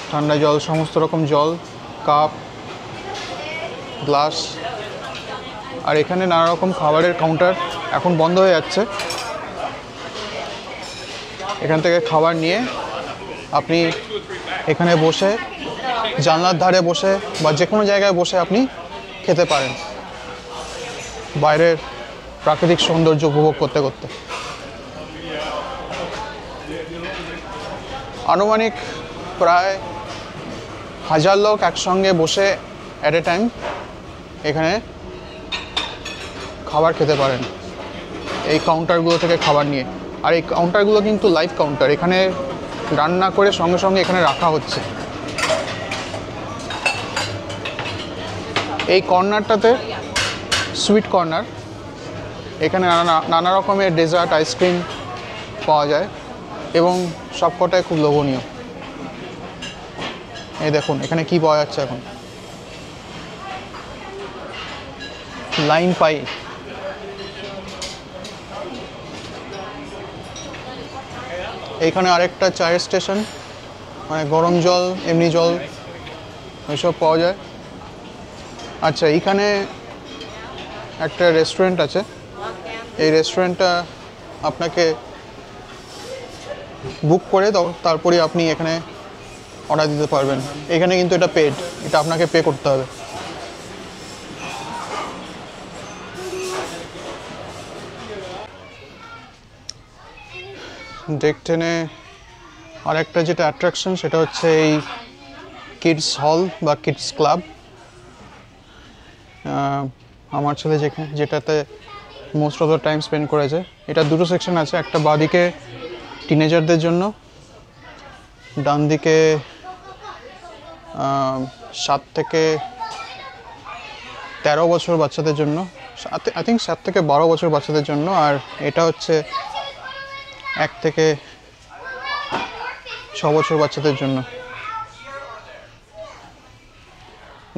A: ঠান্ডা জল, সমস্ত রকম জল, কাপ, গ্লাস। আর এখানে নানা রকম খাবারের কাউন্টার এখন বন্ধ হয়ে যাচ্ছে। এখান থেকে খাবার নিয়ে আপনি এখানে বসে, জানলার ধারে বসে বা যে কোনো জায়গায় বসে আপনি খেতে পারেন, বাইরের প্রাকৃতিক সৌন্দর্য উপভোগ করতে করতে। আনুমানিক প্রায় 1000 লোক একসঙ্গে বসে অ্যাট এ টাইম এখানে খাবার খেতে পারেন এই কাউন্টারগুলো থেকে খাবার নিয়ে। আর এই কাউন্টারগুলো কিন্তু লাইভ কাউন্টার, এখানে রান্না করে সঙ্গে সঙ্গে এখানে রাখা হচ্ছে। এই কর্নারটাতে সুইট কর্নার, এখানে নানা রকমের ডেজার্ট, আইসক্রিম পাওয়া যায় এবং সবকটাই খুব লোভনীয়। এই দেখুন এখানে কি পাওয়া যাচ্ছে এখন, লাইম পাই। এইখানে আরেকটা চায়ের স্টেশন, মানে গরম জল, এমনি জল এসব পাওয়া যায়। আচ্ছা, এইখানে একটা রেস্টুরেন্ট আছে, এই রেস্টুরেন্টটা আপনাকে বুক করে তারপরে আপনি এখানে অর্ডার দিতে পারবেন। এখানে কিন্তু এটা পেড, এটা আপনাকে পে করতে হবে। ডেক 10-এ আরেকটা যেটা অ্যাট্রাকশন সেটা হচ্ছে এই কিডস হল বা কিডস ক্লাব। আমার ছেলে যেটাতে most of the time spend করেছে। এটা দুটো সেকশন আছে, একটা বাঁদিকে টিনেজারদের জন্য, ডান দিকে 7 থেকে 13 বছর বাচ্চাদের জন্য, আই থিঙ্ক 7 থেকে 12 বছর বাচ্চাদের জন্য। আর এটা হচ্ছে 1 থেকে 6 বছর বাচ্চাদের জন্য।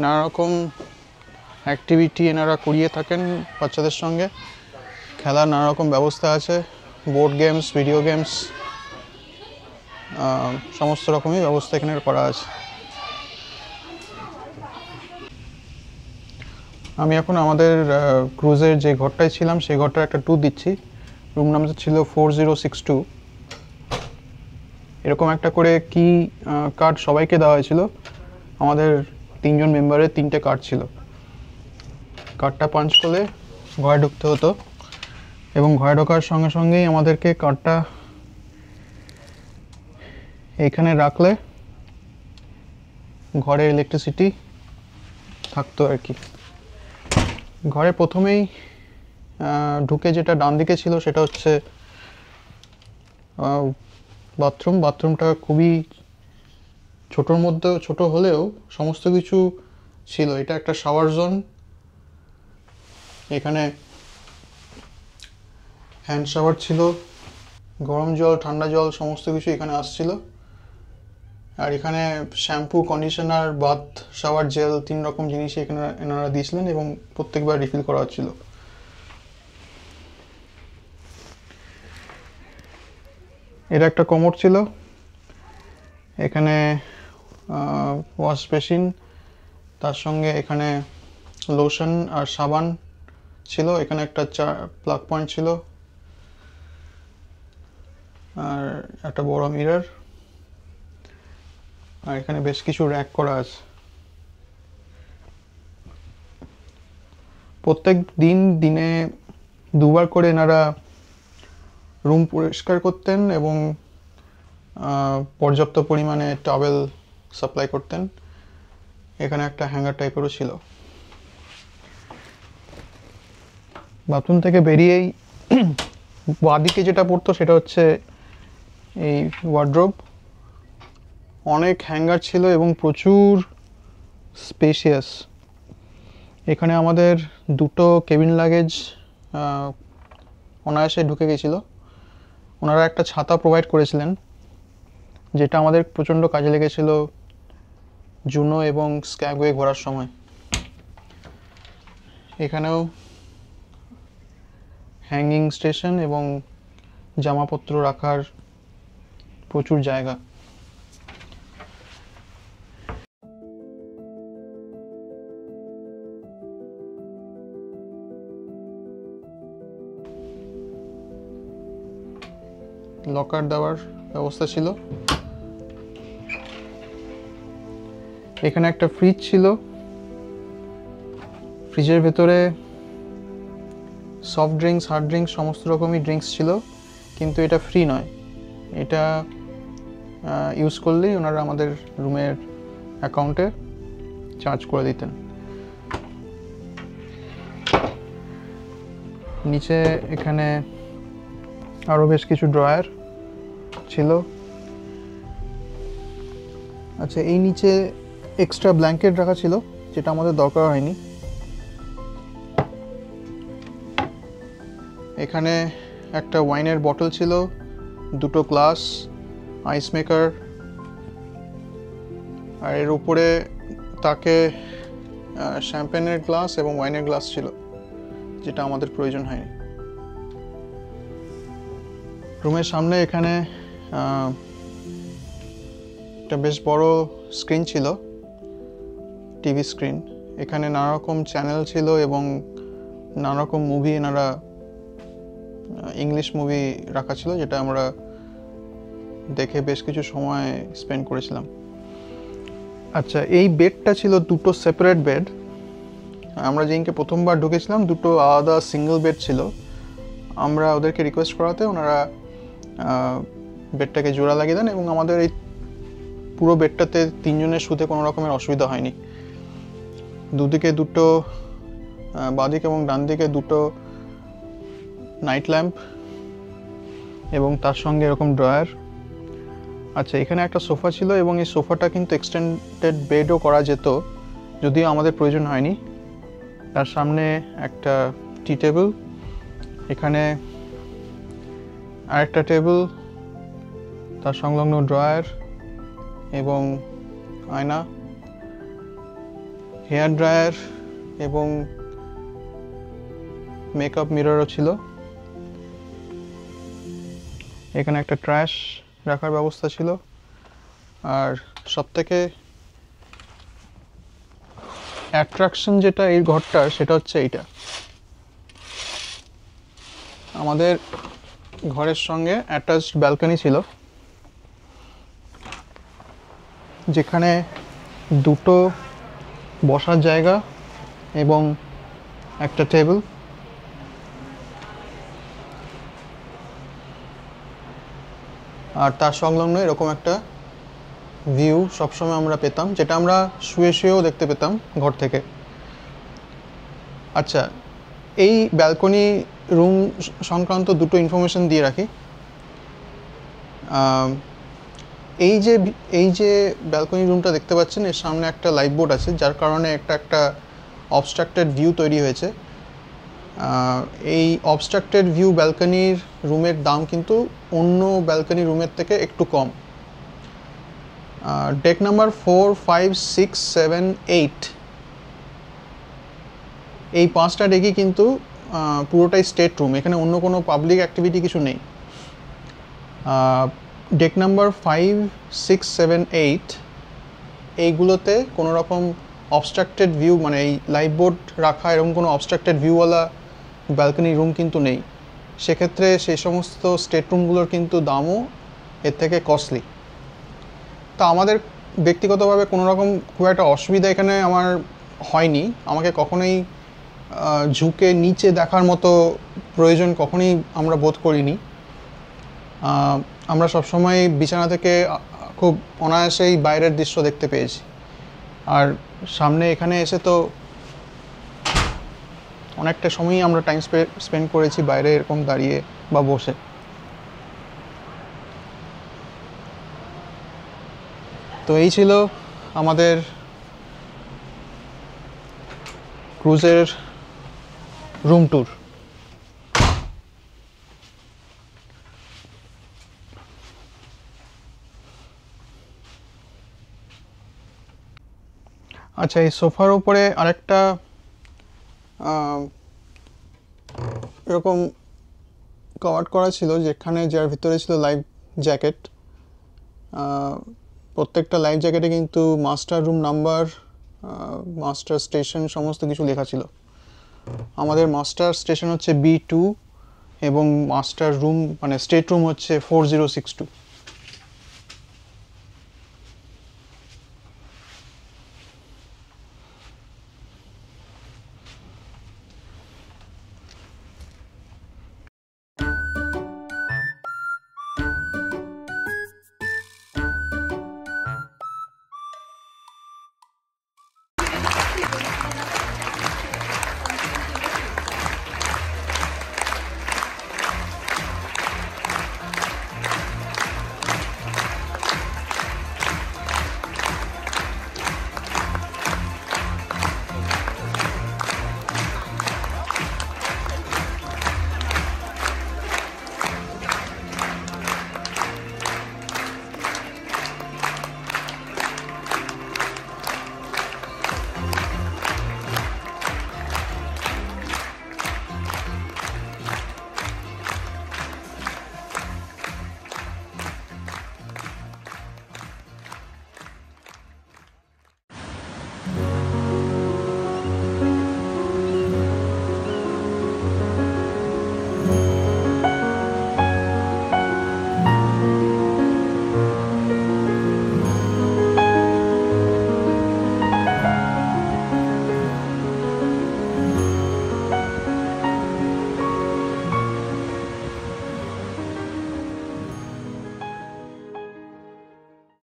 A: নানা রকম অ্যাক্টিভিটি এনারা করিয়ে থাকেন বাচ্চাদের সঙ্গে, খেলার নানা রকম ব্যবস্থা আছে, বোর্ড গেমস, ভিডিও গেমস, সমস্ত রকমই ব্যবস্থা এখানে করা আছে। আমি এখন আমাদের ক্রুজের যে ঘরটায় ছিলাম সেই ঘরটার একটা ট্যুর দিচ্ছি। রুম নাম্বার ছিল 4062। এরকম একটা করে কি কার্ড সবাইকে দেওয়া হয়েছিল। আমাদের 3 জন মেম্বারের 3টে কার্ড ছিল। কার্ডটা পাঞ্চ করলে ঘরে ঢুকতে হতো এবং ঘরে ঢোকার সঙ্গে সঙ্গেই আমাদেরকে কার্ডটা এইখানে রাখলে ঘরে ইলেকট্রিসিটি থাকতো আর কি। ঘরে প্রথমেই ঢুকে যেটা ডান দিকে ছিল সেটা হচ্ছে বাথরুম। বাথরুমটা খুবই ছোটোর মধ্যে, ছোট হলেও সমস্ত কিছু ছিল। এটা একটা শাওয়ার জোন, এখানে হ্যান্ড শাওয়ার ছিল, গরম জল, ঠান্ডা জল সমস্ত কিছু এখানে আসছিল। আর এখানে shampoo, conditioner, bath shower gel 3 রকম জিনিসই এখানে এনারা দিয়েছিলেন এবং প্রত্যেকবার রিফিল করা হচ্ছিল। এটা একটা কমোড ছিল, এখানে ওয়াশ বেসিন, তার সঙ্গে এখানে লোশন আর সাবান ছিল, এখানে একটা প্লাগ পয়েন্ট ছিল, আর একটা বড় মিরর, আর এখানে বেশ কিছু র্যাক করা আছে। প্রত্যেক দিনে 2 বার করে এনারা রুম পরিষ্কার করতেন এবং পর্যাপ্ত পরিমাণে টাওয়েল সাপ্লাই করতেন। এখানে একটা হ্যাঙ্গার টাইপেরও ছিল। বাথরুম থেকে বেরিয়েই বাঁদিকে যেটা পড়তো সেটা হচ্ছে এই ওয়ার্ড্রোব। অনেক হ্যাঙ্গার ছিল এবং প্রচুর স্পেশিয়াস। এখানে আমাদের 2টো কেবিন লাগেজ অনায়াসে ঢুকে গেছিল। ওনারা একটা ছাতা প্রোভাইড করেছিলেন, যেটা আমাদের প্রচণ্ড কাজে লেগেছিল জুনো এবং স্ক্যাগওয়ে ঘোরার সময়। এখানেও হ্যাঙ্গিং স্টেশন এবং জামাপত্র রাখার প্রচুর জায়গা। লকার দেওয়ার ব্যবস্থা ছিল। এখানে একটা ফ্রিজ ছিল, ফ্রিজের ভেতরে সফট ড্রিঙ্কস, হার্ড ড্রিঙ্কস, সমস্ত রকমই ড্রিঙ্কস ছিল, কিন্তু এটা ফ্রি নয়। এটা ইউজ করলেই ওনারা আমাদের রুমের অ্যাকাউন্টে চার্জ করে দিতেন। নিচে এখানে আরও বেশ কিছু ড্রয়ার ছিল। আচ্ছা, এই নিচে এক্সট্রা ব্ল্যাঙ্কেট রাখা ছিল, যেটা আমাদের দরকার হয়নি। এখানে একটা ওয়াইনের বটল ছিল, 2টো গ্লাস, আইস মেকার, আর এর উপরে তাকে শ্যাম্পেনের গ্লাস এবং ওয়াইনের গ্লাস ছিল, যেটা আমাদের প্রয়োজন হয়নি। রুমের সামনে এখানে একটা বেশ বড় স্ক্রিন ছিল, টিভি স্ক্রিন। এখানে নানা রকম চ্যানেল ছিল এবং নানা রকম মুভি, এনারা ইংলিশ মুভি রাখা ছিল, যেটা আমরা দেখে বেশ কিছু সময় স্পেন্ড করেছিলাম। আচ্ছা, এই বেডটা ছিল 2টো সেপারেট বেড। আমরা যেদিনকে প্রথমবার ঢুকেছিলাম 2টো আলাদা সিঙ্গেল বেড ছিল। আমরা ওদেরকে রিকোয়েস্ট করাতে ওনারা বেডটাকে জোড়া লাগিয়ে দেন এবং আমাদের এই পুরো বেডটাতে 3 জনের শুতে কোনো রকমের অসুবিধা হয়নি। দুদিকে 2টো, বাঁদিকে এবং ডান দিকে 2টো নাইট ল্যাম্প এবং তার সঙ্গে এরকম ড্রয়ার। আচ্ছা, এখানে একটা সোফা ছিল এবং এই সোফাটা কিন্তু এক্সটেন্ডেড বেডও করা যেত, যদিও আমাদের প্রয়োজন হয়নি। তার সামনে একটা টি টেবিল, এখানে আরেকটা টেবিল, তার সংলগ্ন ড্রয়ার এবং আয়না, হেয়ার ড্রায়ার এবং মেকআপ মিররও ছিল। এখানে একটা ট্র্যাশ রাখার ব্যবস্থা ছিল। আর সবথেকে অ্যাট্রাকশন যেটা এই ঘরটার, সেটা হচ্ছে এইটা। আমাদের ঘরের সঙ্গে অ্যাটাচড ব্যালকনি ছিল, যেখানে 2টো বসার জায়গা এবং একটা টেবিল। আর তার সংলগ্ন এরকম একটা ভিউ সবসময় আমরা পেতাম, যেটা আমরা শুয়ে শুয়েও দেখতে পেতাম ঘর থেকে। আচ্ছা, এই ব্যালকনি রুম সংক্রান্ত 2টো ইনফরমেশন দিয়ে রাখি। এই যে ব্যালকনি রুমটা দেখতে পাচ্ছেন, এর সামনে একটা লাইফ বোট আছে, যার কারণে একটা অবস্ট্রাক্টেড ভিউ তৈরি হয়েছে। এই অবস্ট্রাক্টেড ভিউ ব্যালকনির রুমের দাম কিন্তু অন্য ব্যালকনি রুমের থেকে একটু কম। ডেক নাম্বার 4, 5, 6, 7, 8 এই 5টা ডেকই কিন্তু পুরোটাই স্টেট রুম, এখানে অন্য কোনো পাবলিক অ্যাক্টিভিটি কিছু নেই। ডেক নাম্বার 5, 6, 7, 8 এইগুলোতে কোনো রকম অবস্ট্রাক্টেড ভিউ, মানে এই লাইফ বোট রাখা এরকম কোনো অবস্ট্রাক্টেড ভিউওয়ালা ব্যালকনি রুম কিন্তু নেই। সেক্ষেত্রে সেই সমস্ত স্টেট রুমগুলোর কিন্তু দামও এর থেকে কস্টলি। তা আমাদের ব্যক্তিগতভাবে কোনো রকম খুব একটা অসুবিধা এখানে আমার হয়নি, আমাকে কখনোই ঝুঁকে নিচে দেখার মতো প্রয়োজন কখনোই আমরা বোধ করিনি। আমরা সবসময় বিছানা থেকে খুব অনায়াসেই বাইরের দৃশ্য দেখতে পেয়েছি। আর সামনে এখানে এসে তো অনেকটা সময়ই আমরা টাইম স্পেন্ড করেছি বাইরে এরকম দাঁড়িয়ে বা বসে। তো এই ছিল আমাদের ক্রুজের রুম ট্যুর। আচ্ছা, এই সোফার উপরে আরেকটা এরকম কভার করা ছিল, যেখানে যার ভিতরে ছিল লাইফ জ্যাকেট। প্রত্যেকটা লাইফ জ্যাকেটে কিন্তু master room number, master station সমস্ত কিছু লেখা ছিল। আমাদের মাস্টার স্টেশন হচ্ছে B2 এবং মাস্টার রুম মানে স্টেট রুম হচ্ছে 4062।